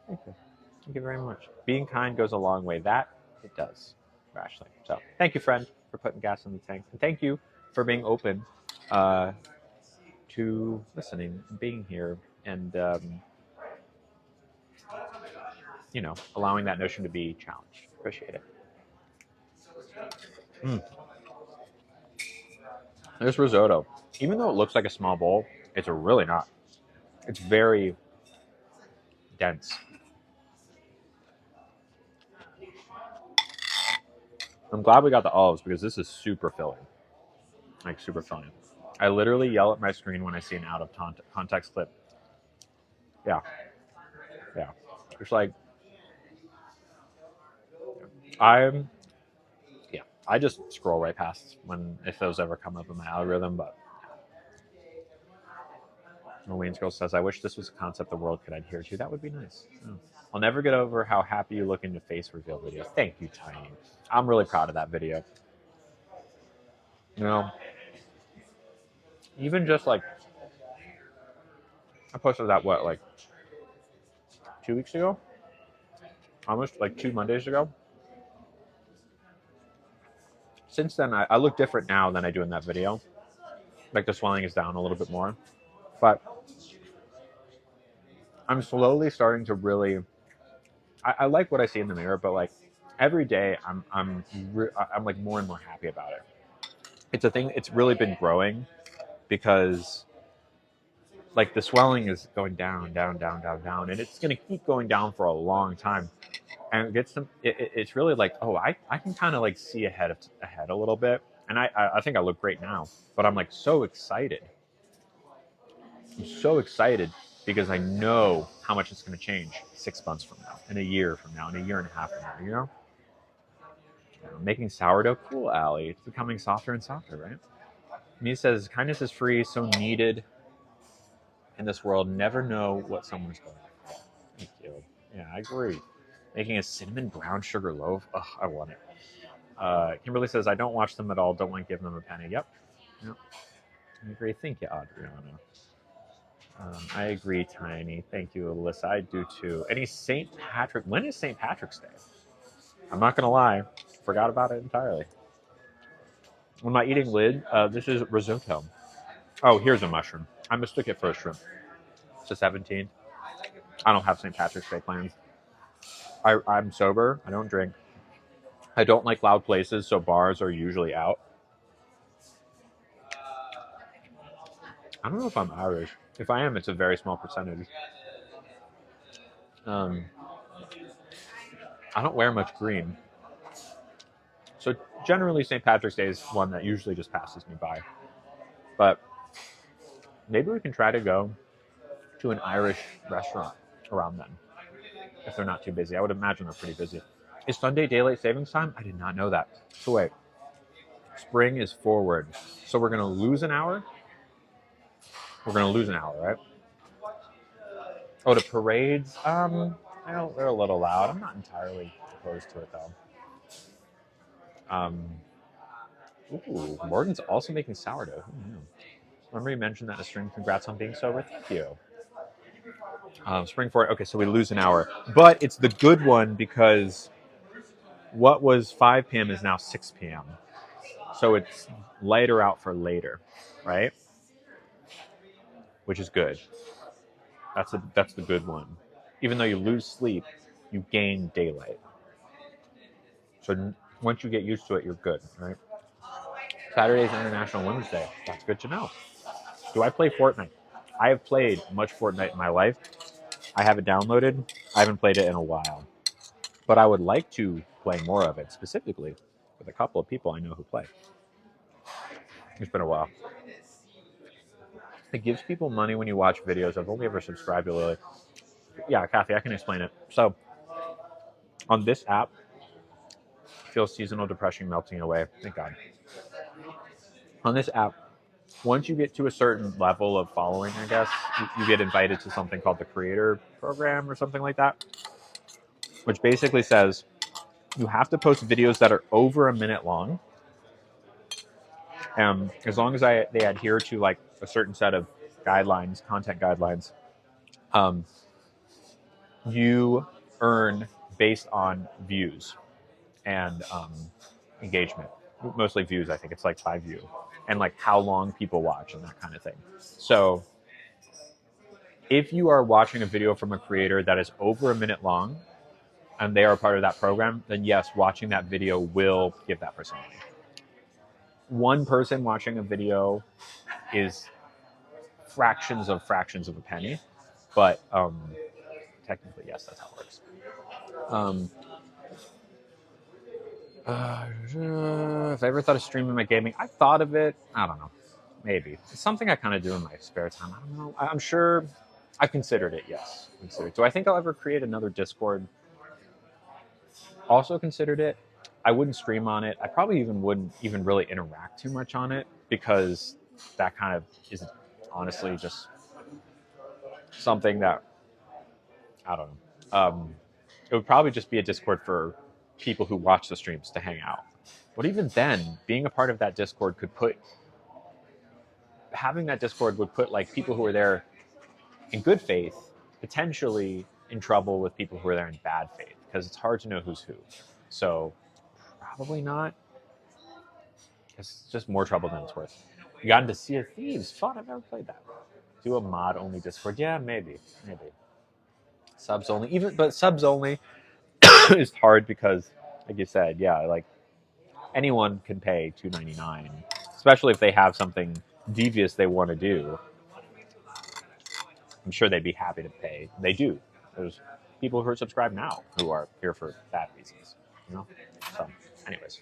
thank you. Thank you very much. Being kind goes a long way. That it does, Ashley. So thank you, friend, for putting gas in the tank. And thank you for being open to listening and being here, and allowing that notion to be challenged. Appreciate it. This risotto, even though it looks like a small bowl, it's really not. It's very dense. I'm glad we got the olives because this is super filling. Like super filling. I literally yell at my screen when I see an out of context clip. Yeah. Yeah. It's like I just scroll right past if those ever come up in my algorithm, but Wayne's Girl says, I wish this was a concept the world could adhere to. That would be nice. Oh. I'll never get over how happy you look in the face reveal video. Thank you, Tiny. I'm really proud of that video. You know, even just like, I posted that, like 2 weeks ago? Almost like 2 Mondays ago. Since then, I look different now than I do in that video. Like the swelling is down a little bit more. But I'm slowly starting to really, I like what I see in the mirror, but like every day I'm like more and more happy about it. It's a thing, it's really been growing because like the swelling is going down, down, down, down, down, and it's going to keep going down for a long time. And it's really like, oh, I can kind of like see ahead a little bit. And I think I look great now, but I'm like so excited. I'm so excited because I know how much it's going to change 6 months from now, in a year from now, in a year and a half from now, you know? Making sourdough cool, Allie. It's becoming softer and softer, right? Me says, kindness is free, so needed in this world. Never know what someone's going through. Thank you. Yeah, I agree. Making a cinnamon brown sugar loaf. Oh, I want it. Kimberly says, I don't watch them at all. Don't want to give them a penny. Yep. I agree. Thank you, Adriana. I agree, Tiny. Thank you, Alyssa. I do too. Any St. Patrick? When is St. Patrick's Day? I'm not going to lie. Forgot about it entirely. When am I eating lid? This is risotto. Oh, here's a mushroom. I mistook it for a shrimp. It's the 17th. I don't have St. Patrick's Day plans. I'm sober. I don't drink. I don't like loud places, so bars are usually out. I don't know if I'm Irish. If I am, it's a very small percentage. I don't wear much green. So generally, St. Patrick's Day is one that usually just passes me by. But maybe we can try to go to an Irish restaurant around then, if they're not too busy. I would imagine they're pretty busy. Is Sunday daylight savings time? I did not know that. So wait, spring is forward. So we're going to lose an hour? We're going to lose an hour, right? Oh, the parades? I know they're a little loud. I'm not entirely opposed to it, though. Ooh, Morgan's also making sourdough. Remember you mentioned that in a stream. Congrats on being sober. Thank you. Spring forward. Okay, so we lose an hour. But it's the good one because what was 5 p.m. is now 6 p.m. So it's lighter out for later, right? Which is good. That's the good one. Even though you lose sleep, you gain daylight. So once you get used to it, you're good, right? Saturday's International Women's Day. That's good to know. Do I play Fortnite? I have played much Fortnite in my life. I have it downloaded. I haven't played it in a while. But I would like to play more of it, specifically with a couple of people I know who play. It's been a while. It gives people money when you watch videos. I've only ever subscribed to Lily. Yeah, Kathy, I can explain it. So, on this app, feel seasonal depression melting away. Thank God. On this app, once you get to a certain level of following, I guess, you get invited to something called the creator program or something like that, which basically says you have to post videos that are over a minute long. As long as they adhere to like a certain set of guidelines, content guidelines, you earn based on views and engagement. Mostly views, I think. It's like 5 views. And like how long people watch and that kind of thing. So if you are watching a video from a creator that is over a minute long and they are part of that program, then yes, watching that video will give that person money. one person watching a video is fractions of a penny, but technically, yes, that's how it works. If I ever thought of streaming my gaming, I've thought of it. I don't know. Maybe. It's something I kind of do in my spare time. I don't know. I'm sure I've considered it, yes. Do I think I'll ever create another Discord? Also considered it. I wouldn't stream on it. I probably wouldn't even really interact too much on it because that kind of is honestly just something that, I don't know. It would probably just be a Discord for people who watch the streams to hang out. But even then, being a part of that Discord having that Discord would put like people who are there in good faith potentially in trouble with people who are there in bad faith because it's hard to know who's who. So probably not. It's just more trouble than it's worth. You got into Sea of Thieves. Fun. I've never played that. Do a mod only Discord. Yeah, maybe. Subs only. But subs only is hard because, like you said, yeah, like anyone can pay $2.99, especially if they have something devious they want to do. I'm sure they'd be happy to pay. They do. There's people who are subscribed now who are here for bad reasons, you know? So, anyways.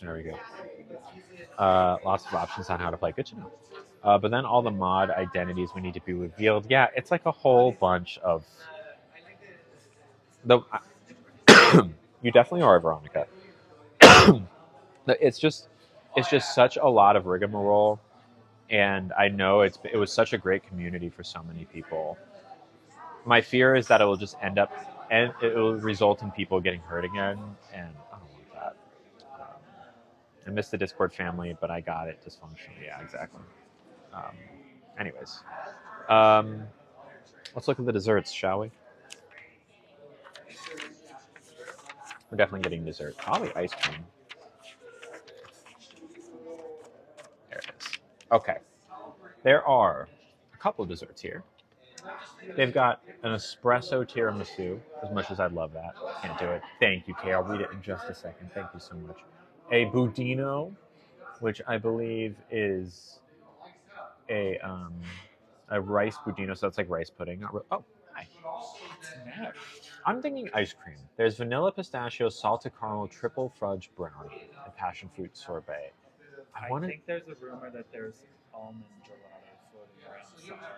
There we go. Lots of options on how to play. Good to know. But then all the mod identities would need to be revealed. Yeah, it's like a whole bunch of... You definitely are, Veronica. It's just such a lot of rigmarole, and I know it was such a great community for so many people. My fear is that it will just end up, and it will result in people getting hurt again, and I don't want that. I miss the Discord family, but I got it dysfunctionally. Yeah, exactly. Anyways, let's look at the desserts, shall we? We're definitely getting dessert. Probably ice cream. There it is. Okay. There are a couple of desserts here. They've got an espresso tiramisu, as much as I'd love that. Can't do it. Thank you, Kay. I'll read it in just a second. Thank you so much. A budino, which I believe is a rice budino, so that's like rice pudding. Oh, hi. I'm thinking ice cream. There's vanilla pistachio, salted caramel, triple fudge brownie, and passion fruit sorbet. I think there's a rumor that there's almond gelato floating around somewhere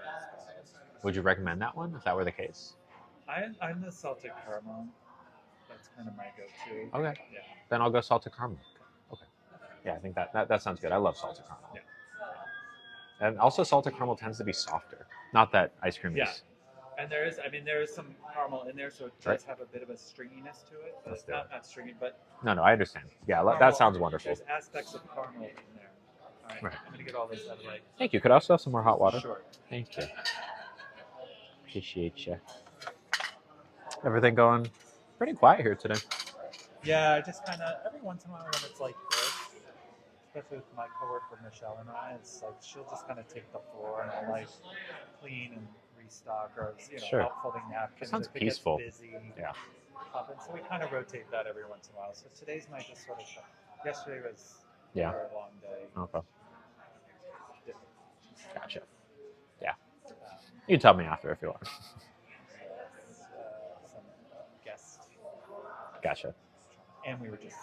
as well. Would you recommend that one if that were the case? I'm the salted caramel. That's kind of my go-to. Okay. Yeah. Then I'll go salted caramel. Okay. Yeah, I think that sounds good. I love salted caramel. Yeah. And also salted caramel tends to be softer. Not that ice cream is. And there is some caramel in there, so it does have a bit of a stringiness to it. But it's not stringy, but... No, I understand. Yeah, caramel, that sounds wonderful. There's aspects of caramel in there. All right. I'm going to get all this out of the way. Thank you. Could I also have some more hot water? Sure. Thank you. Appreciate you. Everything going pretty quiet here today. Yeah, I just kind of, every once in a while when it's like this, especially with my coworker Michelle and I, it's like she'll just kind of take the floor and I'll like clean and restock or help folding napkins. That sounds if it peaceful. Gets busy. Yeah. And so we kind of rotate that every once in a while. So today's my just sort of. Yesterday was a very long day. Okay. Gotcha. Yeah. You can tell me after if you want. Some guests. Gotcha. And we were just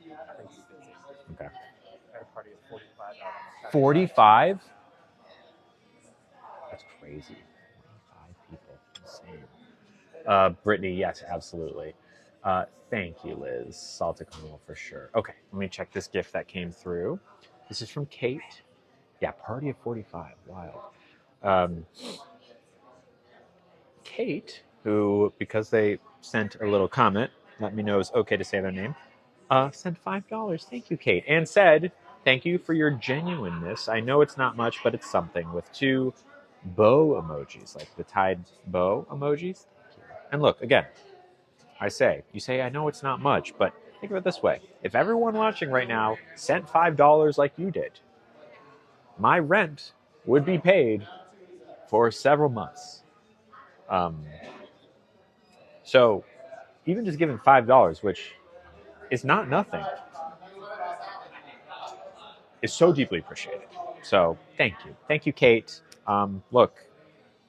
crazy busy. Okay. Had a party of 45 out. 45? That's crazy. 45 people. Insane. Brittany, yes, absolutely. Thank you, Liz. Salted caramel for sure. Okay, let me check this gift that came through. This is from Kate. Yeah, party of 45. Wild. Kate, who, because they sent a little comment, let me know it's okay to say their name, sent $5. Thank you, Kate. And said, thank you for your genuineness. I know it's not much, but it's something, with 2 bow emojis, like the tied bow emojis. And look, again, you say, I know it's not much, but think of it this way. If everyone watching right now sent $5 like you did, my rent would be paid for several months. So even just giving $5, which is not nothing, is so deeply appreciated. So thank you, Kate. Look,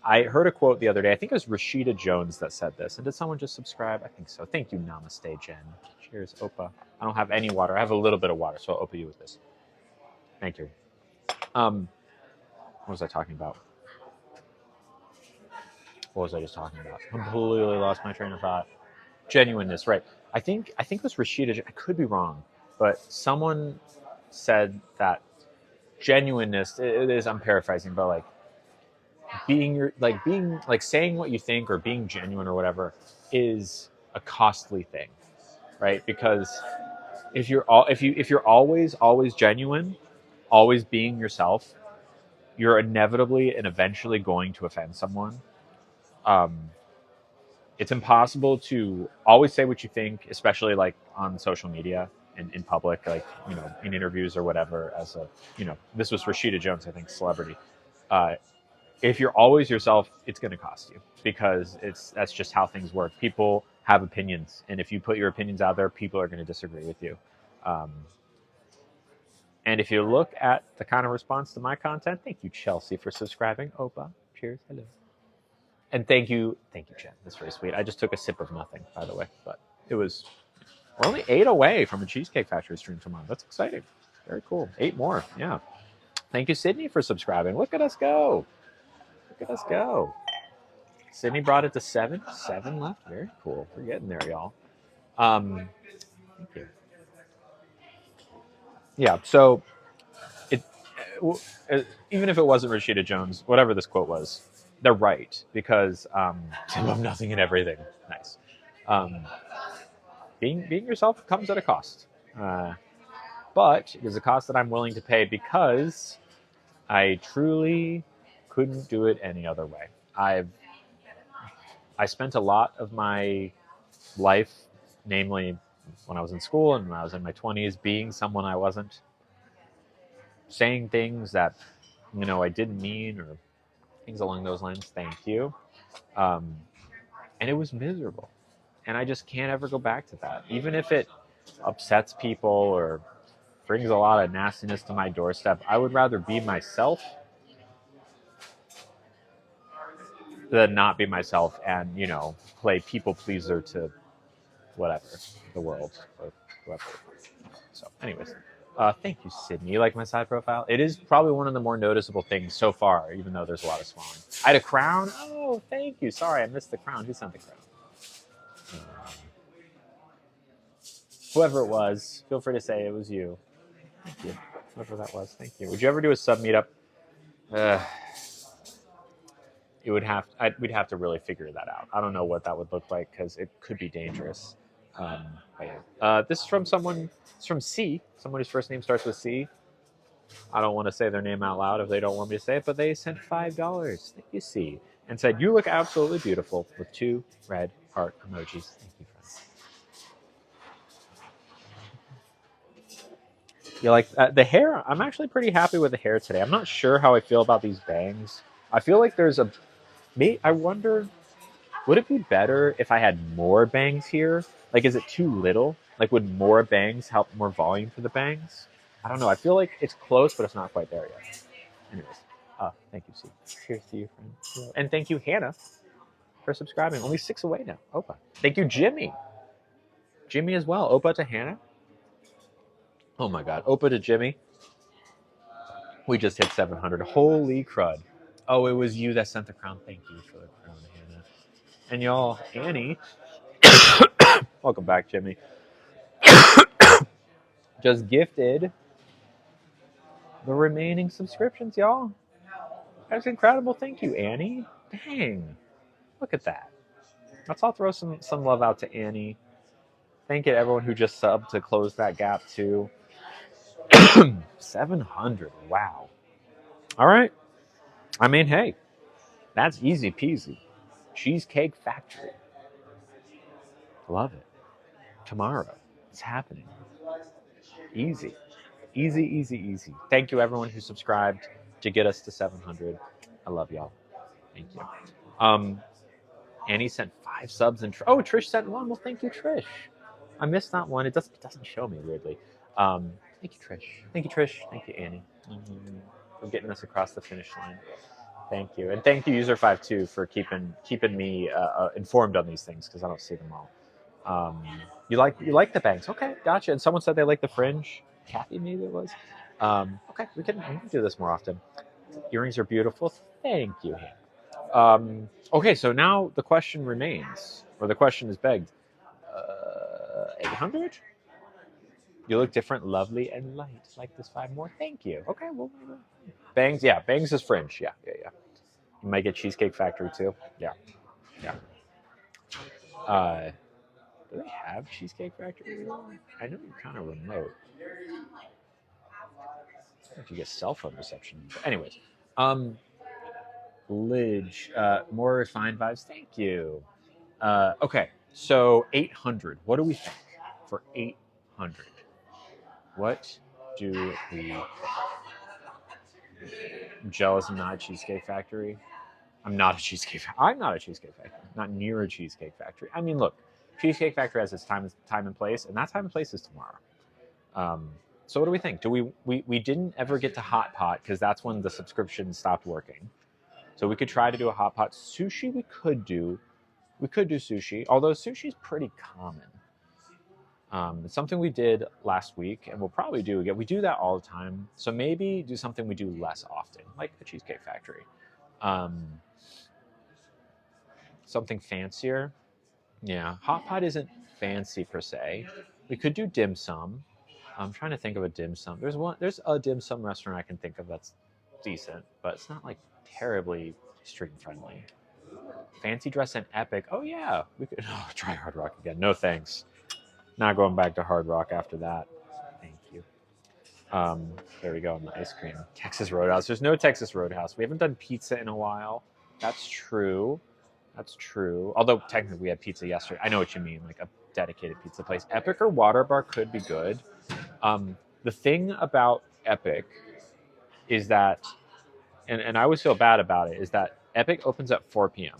I heard a quote the other day. I think it was Rashida Jones that said this. And did someone just subscribe? I think so. Thank you, Namaste, Jen. Cheers, Opa. I don't have any water. I have a little bit of water, so I'll Opa you with this. Thank you. What was I talking about? What was I just talking about? Completely lost my train of thought. Genuineness, right? I think it was Rashida. I could be wrong, but someone said that genuineness. It is. I'm paraphrasing, but like being saying what you think or being genuine or whatever is a costly thing, right? Because if you're always genuine, always being yourself, you're inevitably and eventually going to offend someone. It's impossible to always say what you think, especially like on social media and in public, like, you know, in interviews or whatever. As a, you know, this was Rashida Jones, I think, celebrity. If you're always yourself, it's going to cost you, because that's just how things work. People have opinions, and if you put your opinions out there, people are going to disagree with you. And if you look at the kind of response to my content, thank you, Chelsea, for subscribing. Opa, cheers, hello. And thank you, Jen. That's very sweet. I just took a sip of nothing, by the way, but we're only 8 away from a Cheesecake Factory stream tomorrow. That's exciting. Very cool. 8 more, yeah. Thank you, Sydney, for subscribing. Look at us go. Sydney brought it to 7. 7 left. Very cool. We're getting there, y'all. Thank you. Yeah, so even if it wasn't Rashida Jones, whatever this quote was, they're right, because some of nothing and everything. Nice. Being yourself comes at a cost, but it is a cost that I'm willing to pay, because I truly couldn't do it any other way. I spent a lot of my life, namely when I was in school and when I was in my 20s, being someone I wasn't, saying things that, you know, I didn't mean, or things along those lines. Thank you. And it was miserable. And I just can't ever go back to that. Even if it upsets people or brings a lot of nastiness to my doorstep, I would rather be myself than not be myself and, you know, play people pleaser to whatever, the world or whoever. So anyways, thank you, Sydney. You like my side profile? It is probably one of the more noticeable things so far, even though there's a lot of swallowing. I had a crown. Oh, thank you. Sorry, I missed the crown. Who sent the crown? Whoever it was, feel free to say it was you. Thank you. Whoever that was, thank you. Would you ever do a sub meetup? We'd have to really figure that out. I don't know what that would look like, because it could be dangerous. This is from someone. It's from C. Someone whose first name starts with C. I don't want to say their name out loud if they don't want me to say it, but they sent $5. Thank you, C, and said, "You look absolutely beautiful," with 2 red heart emojis. Thank you, friends. You like the hair? I'm actually pretty happy with the hair today. I'm not sure how I feel about these bangs. I feel like there's a. I wonder, would it be better if I had more bangs here? Like, is it too little? Like, would more bangs help more volume for the bangs? I don't know. I feel like it's close, but it's not quite there yet. Anyways, thank you, Steve. Cheers to you, friend. And thank you, Hannah, for subscribing. Only 6 away now. Opa. Thank you, Jimmy. Jimmy as well. Opa to Hannah. Oh my God. Opa to Jimmy. We just hit 700. Holy crud. Oh, it was you that sent the crown. Thank you for the crown, Hannah. And y'all, Annie. Welcome back, Jimmy. Just gifted the remaining subscriptions, y'all. That's incredible. Thank you, Annie. Dang. Look at that. Let's all throw some love out to Annie. Thank you to everyone who just subbed to close that gap, too. 700. Wow. All right. I mean, hey, that's easy peasy. Cheesecake Factory. Love it. Tomorrow. It's happening. Easy. Easy, easy, easy. Thank you, everyone who subscribed to get us to 700. I love y'all. Thank you. Annie sent 5 subs and Trish sent 1. Well, thank you, Trish. I missed that one. It doesn't show me weirdly. Thank you, Trish. Thank you, Trish. Thank you, Annie, for getting us across the finish line. Thank you, and thank you, User52, for keeping me informed on these things because I don't see them all. You like the bangs? Okay, gotcha. And someone said they like the fringe. Kathy, maybe it was. Okay, we can do this more often. Earrings are beautiful. Thank you, Hannah. Okay, so now the question remains, or the question is begged. 800? You look different, lovely, and light. Like this 5 more. Thank you. Okay, well, bangs. Yeah, bangs is fringe. Yeah. You might get Cheesecake Factory too. Yeah. Do they have Cheesecake Factory? I know you're kind of remote. If you get cell phone reception. But anyways, Lidge, more refined vibes. Thank you. Okay, so 800. What do we think for 800? What do we? I'm jealous I'm not a Cheesecake Factory. I'm not a Cheesecake Factory. Not near a Cheesecake Factory. I mean, look, Cheesecake Factory has its time and place, and that time and place is tomorrow. So what do we think? We didn't ever get to hot pot because that's when the subscription stopped working. So we could try to do a hot pot. Sushi we could do sushi, although sushi's pretty common. It's something we did last week, and we'll probably do again. We do that all the time, so maybe do something we do less often, like a Cheesecake Factory. Something fancier. Yeah, hot pot isn't fancy per se. We could do dim sum. I'm trying to think of a dim sum. There's a dim sum restaurant I can think of that's decent, but it's not like terribly stream friendly. Fancy dress and epic. Oh yeah, we could try Hard Rock again. No thanks. Not going back to Hard Rock after that. Thank you. There we go on the ice cream. Texas Roadhouse. There's no Texas Roadhouse. We haven't done pizza in a while. That's true. Although technically we had pizza yesterday. I know what you mean, like a dedicated pizza place. Epic or Water Bar could be good. The thing about Epic is that, and I always feel bad about it, is that Epic opens at 4 p.m.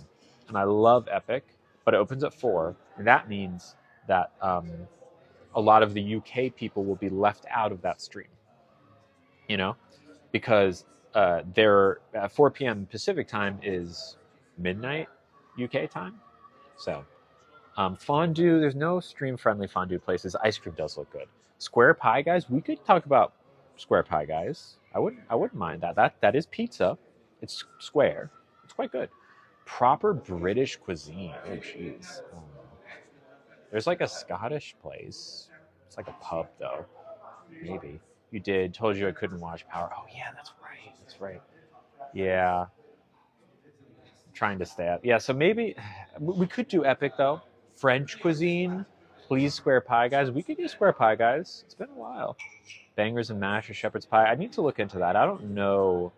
And I love Epic, but it opens at 4. And that means that a lot of the UK people will be left out of that stream. Because they're at 4 p.m. Pacific time is midnight UK time. So fondue, there's no stream-friendly fondue places. Ice cream does look good. Square Pie Guys, we could talk about Square Pie Guys. I wouldn't mind that. That is pizza. It's square. It's quite good. Proper British cuisine. Oh, jeez. There's like a Scottish place. It's like a pub, though. Maybe. You did. Told you I couldn't watch Power. Oh, yeah, that's right. Yeah. Trying to stay up. Yeah, so maybe we could do Epic, though. French cuisine. Please, Square Pie Guys. We could do Square Pie Guys. It's been a while. Bangers and mash or shepherd's pie. I need to look into that. I don't know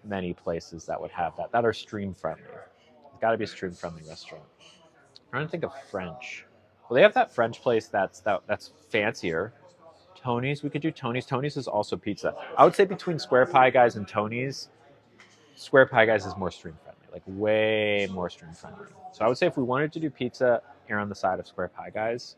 many places that would have that are stream friendly. It's got to be a stream friendly restaurant. I'm trying to think of French. Well, they have that French place that's fancier. Tony's. We could do Tony's. Tony's is also pizza. I would say between Square Pie Guys and Tony's, Square Pie Guys is more stream friendly, like way more stream friendly. So I would say if we wanted to do pizza, err on the side of Square Pie Guys.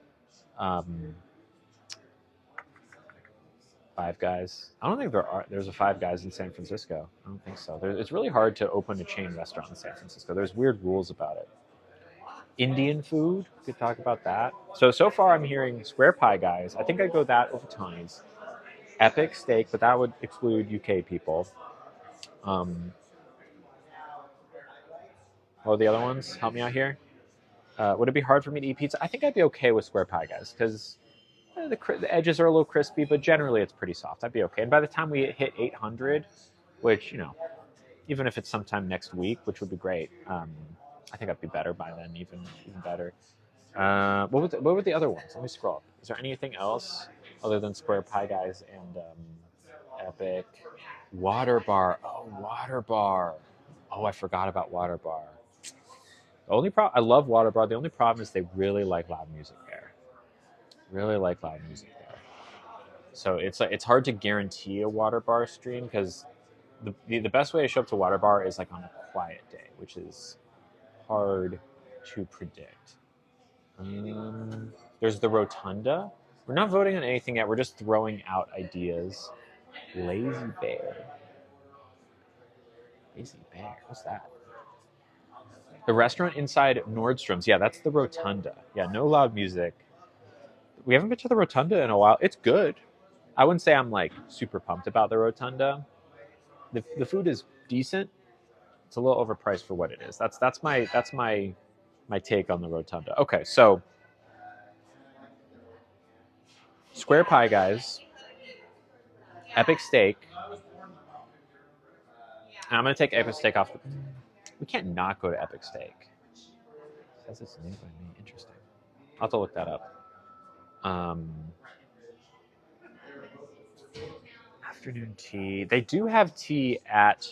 Five Guys. I don't think there's a Five Guys in San Francisco. I don't think so. It's really hard to open a chain restaurant in San Francisco. There's weird rules about it. Indian food, we could talk about that. So far I'm hearing Square Pie Guys. I think I'd go that over Tony's. Epic Steak, but that would exclude UK people. What are the other ones? Help me out here. Would it be hard for me to eat pizza? I think I'd be okay with Square Pie Guys because the edges are a little crispy, but generally it's pretty soft. I'd be okay. And by the time we hit 800, which, even if it's sometime next week, which would be great, I think I'd be better by then, even better. What were the other ones? Let me scroll up. Is there anything else other than Square Pie Guys and Epic? Water Bar. Oh, Water Bar. Oh, I forgot about Water Bar. I love Water Bar. The only problem is they really like loud music there. So it's hard to guarantee a Water Bar stream because the best way to show up to Water Bar is like on a quiet day, which is hard to predict. There's the Rotunda. We're not voting on anything yet. We're just throwing out ideas. Lazy Bear. Lazy Bear. What's that? The restaurant inside Nordstrom's. Yeah, that's the Rotunda. Yeah, no loud music. We haven't been to the Rotunda in a while. It's good. I wouldn't say I'm like super pumped about the Rotunda. The food is decent. It's a little overpriced for what it is. That's my take on the Rotunda. Okay, so Square Pie Guys, Epic Steak. And I'm gonna take Epic Steak off. We can't not go to Epic Steak. It says it's made by me. Interesting. I'll have to look that up. Afternoon tea. They do have tea at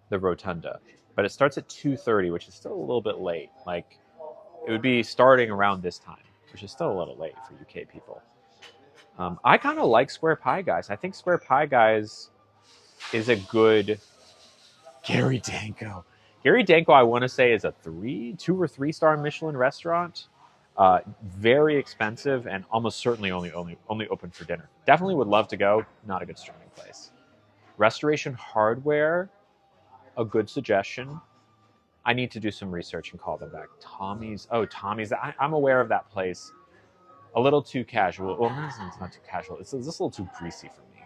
the Rotunda, but it starts at 2:30, which is still a little bit late. Like it would be starting around this time, which is still a little late for UK people. I kind of like Square Pie Guys. I think Square Pie Guys is a good Gary Danko. Gary Danko, I want to say, is a 2 or 3 star Michelin restaurant. Very expensive and almost certainly only open for dinner. Definitely would love to go. Not a good streaming place. Restoration Hardware, a good suggestion. I need to do some research and call them back. Tommy's. Oh, Tommy's. I'm aware of that place. A little too casual. Well, it's not too casual. It's just a little too greasy for me.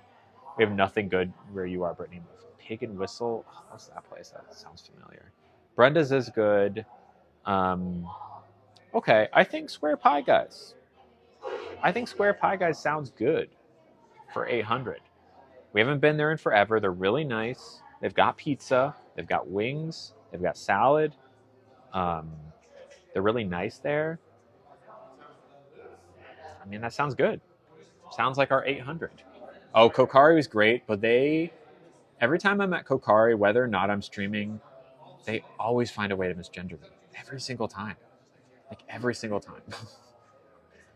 We have nothing good where you are, Brittany. Pig and Whistle. Oh, what's that place? That sounds familiar. Brenda's is good. Okay, I think Square Pie Guys. I think Square Pie Guys sounds good for 800. We haven't been there in forever. They're really nice. They've got pizza. They've got wings. They've got salad. They're really nice there. I mean, that sounds good. Sounds like our 800. Oh, Kokari was great, but every time I'm at Kokari, whether or not I'm streaming, they always find a way to misgender me. Every single time. Like, every single time.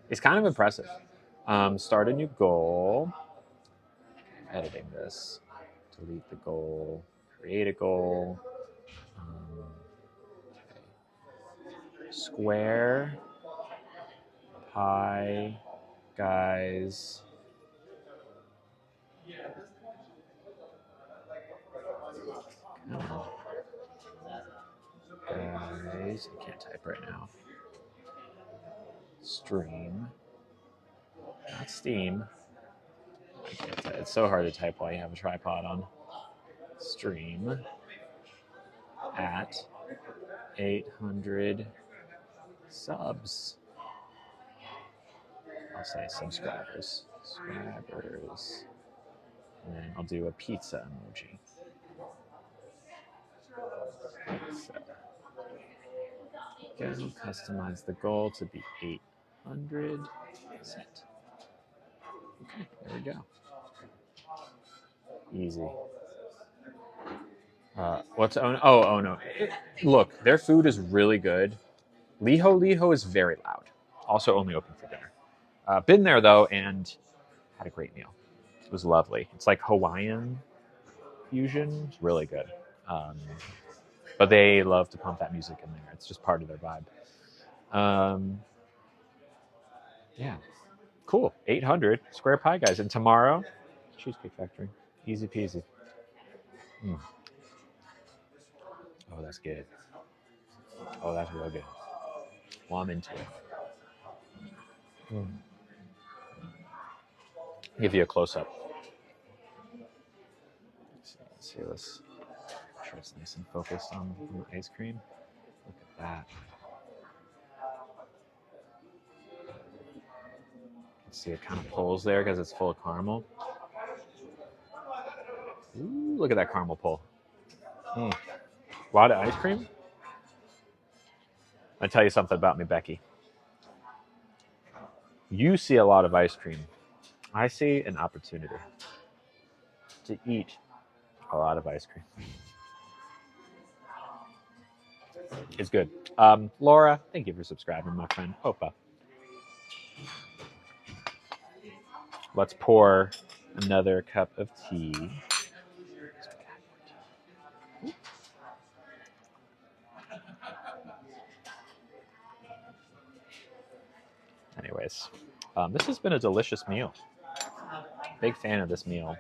It's kind of impressive. Start a new goal. I'm editing this. Delete the goal. Create a goal. Square Pie Guys. Guys, I can't type right now. Stream. Not Steam. I can't type. It's so hard to type while you have a tripod on. Stream at 800 subs. I'll say subscribers. Subscribers. And then I'll do a pizza emoji. So, again, customize the goal to be 800. Set. Okay, there we go. Easy. What's oh no. Look, their food is really good. Liho is very loud. Also only open for dinner. Been there though and had a great meal. It was lovely. It's like Hawaiian fusion. It's really good. But they love to pump that music in there. It's just part of their vibe. Yeah. Cool. 800 Square Pie Guys. And tomorrow, Cheesecake Factory. Easy peasy. Oh, that's good. Oh, that's real good. Well, I'm into it. Give you a close-up. Let's see. Let's make sure it's nice and focused on the ice cream. Look at that. You can see it kind of pulls there because it's full of caramel. Ooh, look at that caramel pull. A lot of ice cream. I'll tell you something about me, Becky. You see a lot of ice cream. I see an opportunity to eat a lot of ice cream. It's good. Laura, thank you for subscribing, my friend. Hopa. Let's pour another cup of tea. anyways, this has been a delicious meal. Big fan of this meal.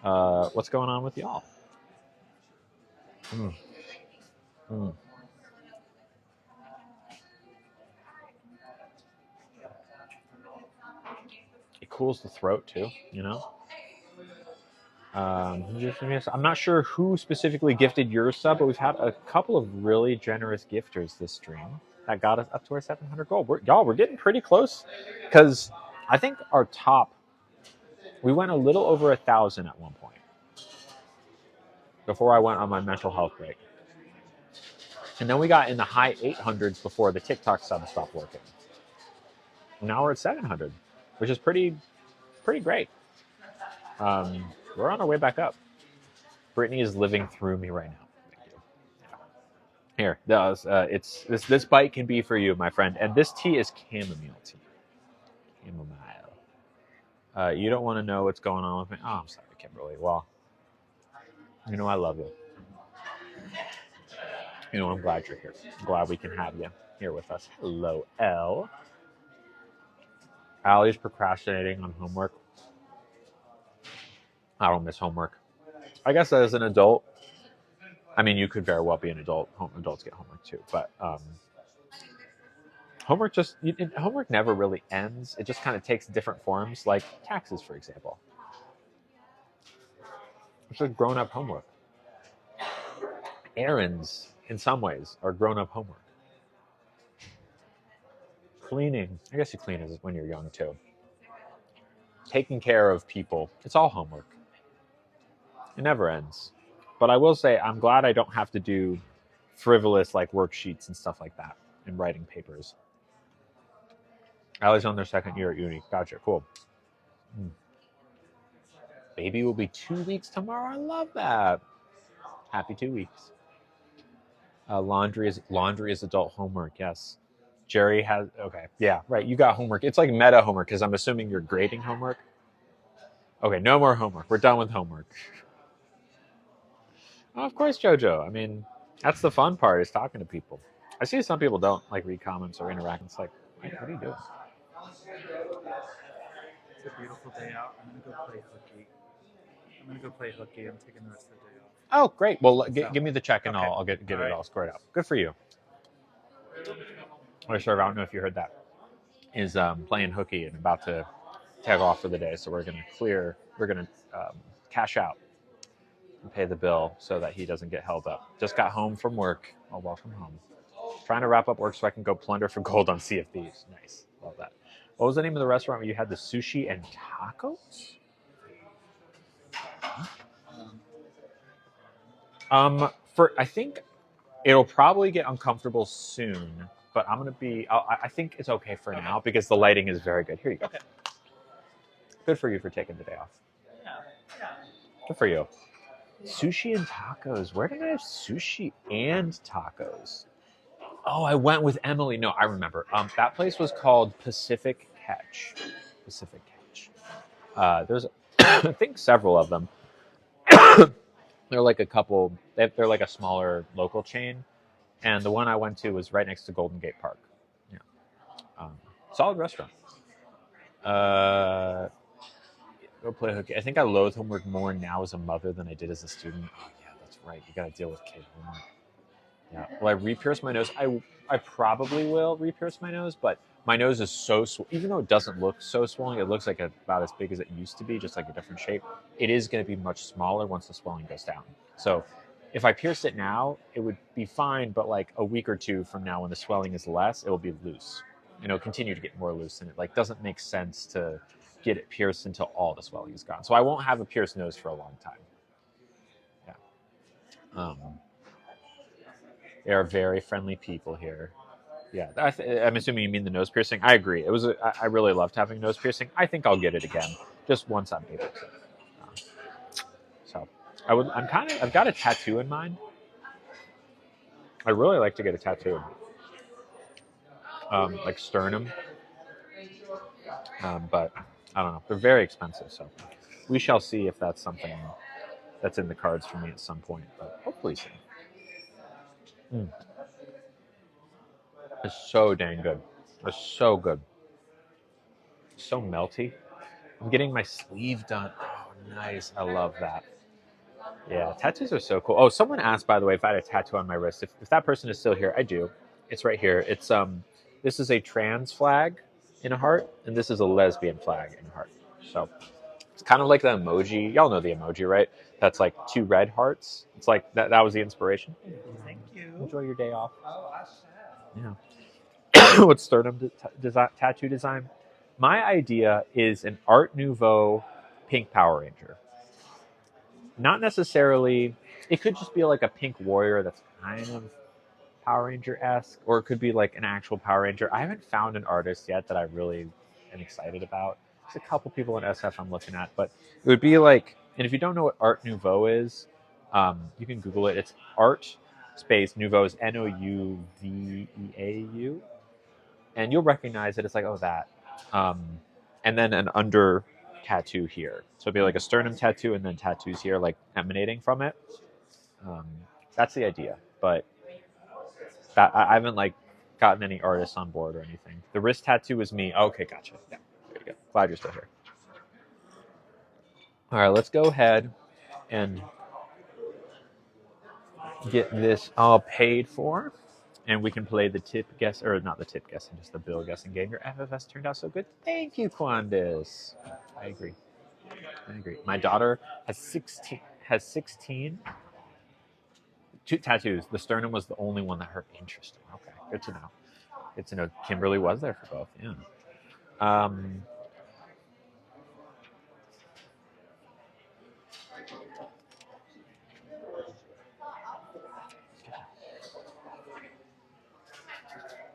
What's going on with y'all? Mm. Mm. It cools the throat too, you know. I'm not sure who specifically gifted your sub, but we've had a couple of really generous gifters this stream that got us up to our 700 goal. We're getting pretty close, because I think our top, we went a little over 1,000 at one point before I went on my mental health break, and then we got in the high 800s before the TikTok sub stopped working. And now we're at 700, which is pretty great. We're on our way back up. Brittany is living through me right now. Thank you. Here, it's this bite can be for you, my friend. And this tea is chamomile tea. Chamomile. You don't want to know what's going on with me. Oh, I'm sorry, Kimberly. Well, you know I love you. You know I'm glad you're here. I'm glad we can have you here with us. Hello, Elle. Allie's procrastinating on homework. I don't miss homework. I guess as an adult, I mean, you could very well be an adult. Adults get homework too, but homework never really ends. It just kind of takes different forms, like taxes, for example. It's just grown-up homework. Errands, in some ways, are grown-up homework. Cleaning, I guess you clean as when you're young too. Taking care of people, it's all homework. It never ends. But I will say, I'm glad I don't have to do frivolous like worksheets and stuff like that and writing papers. Allie's on their second year at uni. Gotcha, cool. Baby will be 2 weeks tomorrow. I love that. Happy 2 weeks. Laundry is adult homework. Yes. Jerry has, okay. Yeah, right. You got homework. It's like meta homework, because I'm assuming you're grading homework. Okay, no more homework. We're done with homework. Oh, of course, JoJo. I mean, that's the fun part, is talking to people. I see some people don't like read comments or interact. It's like, what are you doing? It's a beautiful day out. I'm gonna go play hooky. I'm taking the rest of the day off. Oh, great. Well, give me the check and I'll get All it all squared out. Good for you. I don't know if you heard that, is playing hooky and about to tag off for the day. So we're gonna cash out and pay the bill so that he doesn't get held up. Just got home from work. Oh, welcome home. Trying to wrap up work so I can go plunder for gold on Sea of Thieves. Nice. Love that. What was the name of the restaurant where you had the sushi and tacos? I think it'll probably get uncomfortable soon, but I think it's okay for now because the lighting is very good. Here you go. Okay. Good for you for taking the day off. Yeah. Good for you. Sushi and tacos. Where did I have sushi and tacos? Oh, I went with Emily. No, I remember. That place was called Pacific Catch. Pacific Catch. There's, I think, several of them. They're like a couple. They're like a smaller local chain, and the one I went to was right next to Golden Gate Park. Yeah, solid restaurant. Go play hooky. I think I loathe homework more now as a mother than I did as a student. Oh yeah, that's right. You got to deal with kid homework. Yeah. Will I re-pierce my nose? I probably will re-pierce my nose, but my nose is so even though it doesn't look so swollen, it looks like about as big as it used to be, just like a different shape. It is going to be much smaller once the swelling goes down. So if I pierce it now, it would be fine, but like a week or two from now when the swelling is less, it will be loose. And it'll continue to get more loose, and it like doesn't make sense to get it pierced until all the swelling is gone. So I won't have a pierced nose for a long time. Yeah. They are very friendly people here. Yeah, I'm assuming you mean the nose piercing. I agree. I really loved having nose piercing. I think I'll get it again, just once I'm able to. So I've got a tattoo in mind. I really like to get a tattoo, like sternum. But I don't know. They're very expensive, so we shall see if that's something that's in the cards for me at some point. But hopefully soon. It's so dang good. It's so good. So melty. I'm getting my sleeve done. Oh, nice. I love that. Yeah, tattoos are so cool. Oh, someone asked, by the way, if I had a tattoo on my wrist. If that person is still here, I do. It's right here. This is a trans flag in a heart, and this is a lesbian flag in a heart. So it's kind of like the emoji. Y'all know the emoji, right? That's like two red hearts. It's like that. That was the inspiration. Thank you. Enjoy your day off. Oh, I shall. Yeah. What's sternum tattoo design? My idea is an Art Nouveau pink Power Ranger. Not necessarily. It could just be like a pink warrior that's kind of Power Ranger esque, or it could be like an actual Power Ranger. I haven't found an artist yet that I really am excited about. There's a couple people in SF I'm looking at, but it would be like. And if you don't know what Art Nouveau is, you can Google it. It's Art space Nouveau is Nouveau, and you'll recognize it. It's like, oh, that. And then an under tattoo here. So it'd be like a sternum tattoo and then tattoos here, like emanating from it. That's the idea. But I haven't like gotten any artists on board or anything. The wrist tattoo is me. Okay, gotcha. Yeah, there you go. Glad you're still here. All right, let's go ahead and get this all paid for. And we can play the tip guess, or not the tip guessing, just the bill guessing game. Your FFS turned out so good. Thank you, Quandis. I agree. My daughter has 16. Two tattoos. The sternum was the only one that hurt. Interesting. Okay, good to know. Good to know. Kimberly was there for both. Yeah.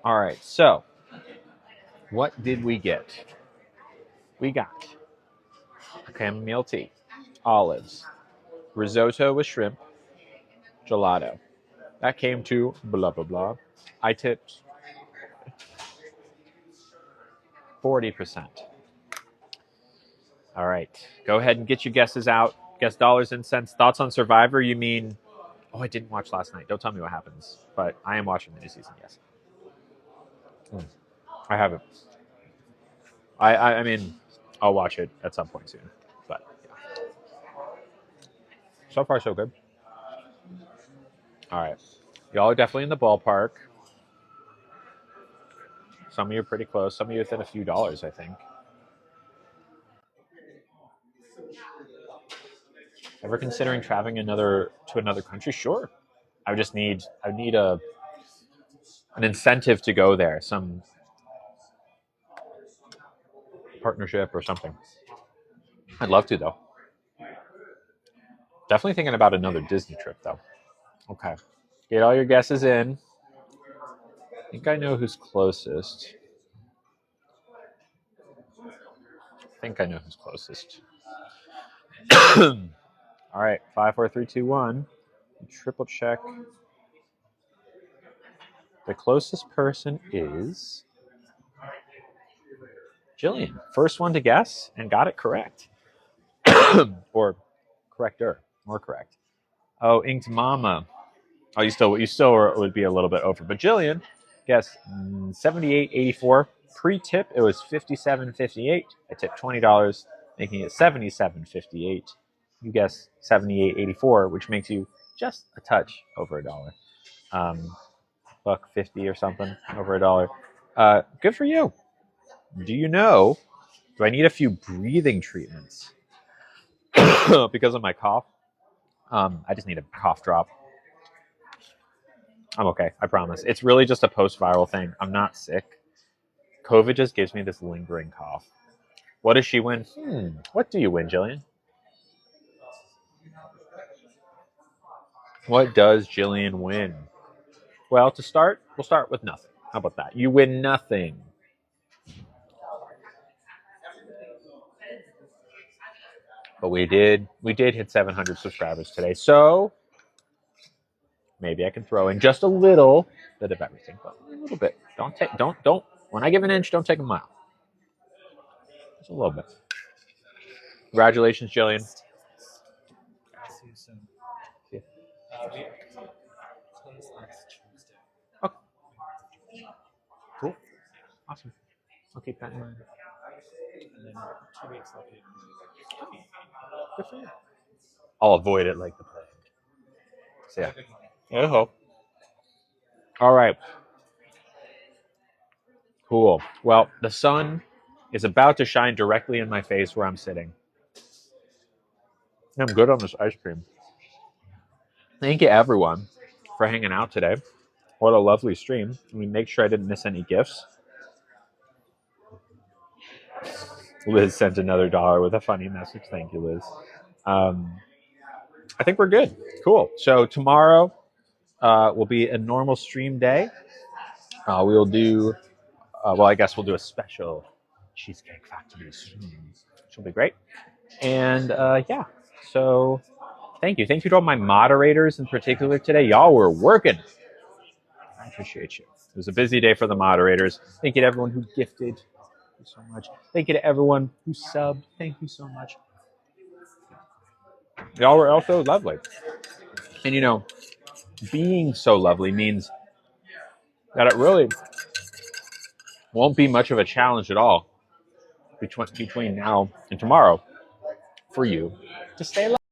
All right. So, what did we get? We got chamomile tea, olives, risotto with shrimp, gelato. That came to blah blah blah. I tipped 40%. All right. Go ahead and get your guesses out. Guess dollars and cents. Thoughts on Survivor? You mean, oh, I didn't watch last night. Don't tell me what happens. But I am watching the new season, yes. I haven't. I mean, I'll watch it at some point soon. But yeah. So far, so good. All right. Y'all are definitely in the ballpark. Some of you are pretty close. Some of you within a few dollars, I think. Ever considering traveling to another country? Sure. I need an incentive to go there, some partnership or something. I'd love to though. Definitely thinking about another Disney trip though. Okay. Get all your guesses in. I think I know who's closest. All right. 5, 4, 3, 2, 1. Triple check. The closest person is Jillian. First one to guess and got it correct. Or corrector. More correct. Oh, Inked Mama. Oh, you still would be a little bit over. But Jillian, guess 78.84. Pre-tip, it was 57.58. I tipped $20, making it 77.58. You guess 78.84, which makes you just a touch over a dollar. $1.50 or something over a dollar. Good for you. Do I need a few breathing treatments because of my cough? I just need a cough drop. I'm okay. I promise. It's really just a post-viral thing. I'm not sick. COVID just gives me this lingering cough. What does she win? What do you win, Jillian? What does Jillian win? Well, to start, we'll start with nothing. How about that? You win nothing. But we did hit 700 subscribers today, so maybe I can throw in just a little bit of everything, but a little bit. Don't. When I give an inch, don't take a mile. Just a little bit. Congratulations, Jillian. I'll see you soon. See ya. We close next Tuesday. Okay. Cool. Awesome. I'll keep that in mind. And then 2 weeks I'll be. Good for you. I'll avoid it like the plague. So yeah. I hope. All right. Cool. Well, the sun is about to shine directly in my face where I'm sitting. I'm good on this ice cream. Thank you, everyone, for hanging out today. What a lovely stream. Let me make sure I didn't miss any gifts. Liz sent another $1 with a funny message. Thank you, Liz. I think we're good. Cool. So tomorrow will be a normal stream day. We'll do, well, I guess we'll do a special Cheesecake Factory stream, which will be great. And yeah, so thank you. Thank you to all my moderators in particular today. Y'all were working. I appreciate you. It was a busy day for the moderators. Thank you to everyone who gifted. Thank you so much. Thank you to everyone who subbed. Thank you so much. Y'all were also lovely. And you know, being so lovely means that it really won't be much of a challenge at all between now and tomorrow for you to stay lovely.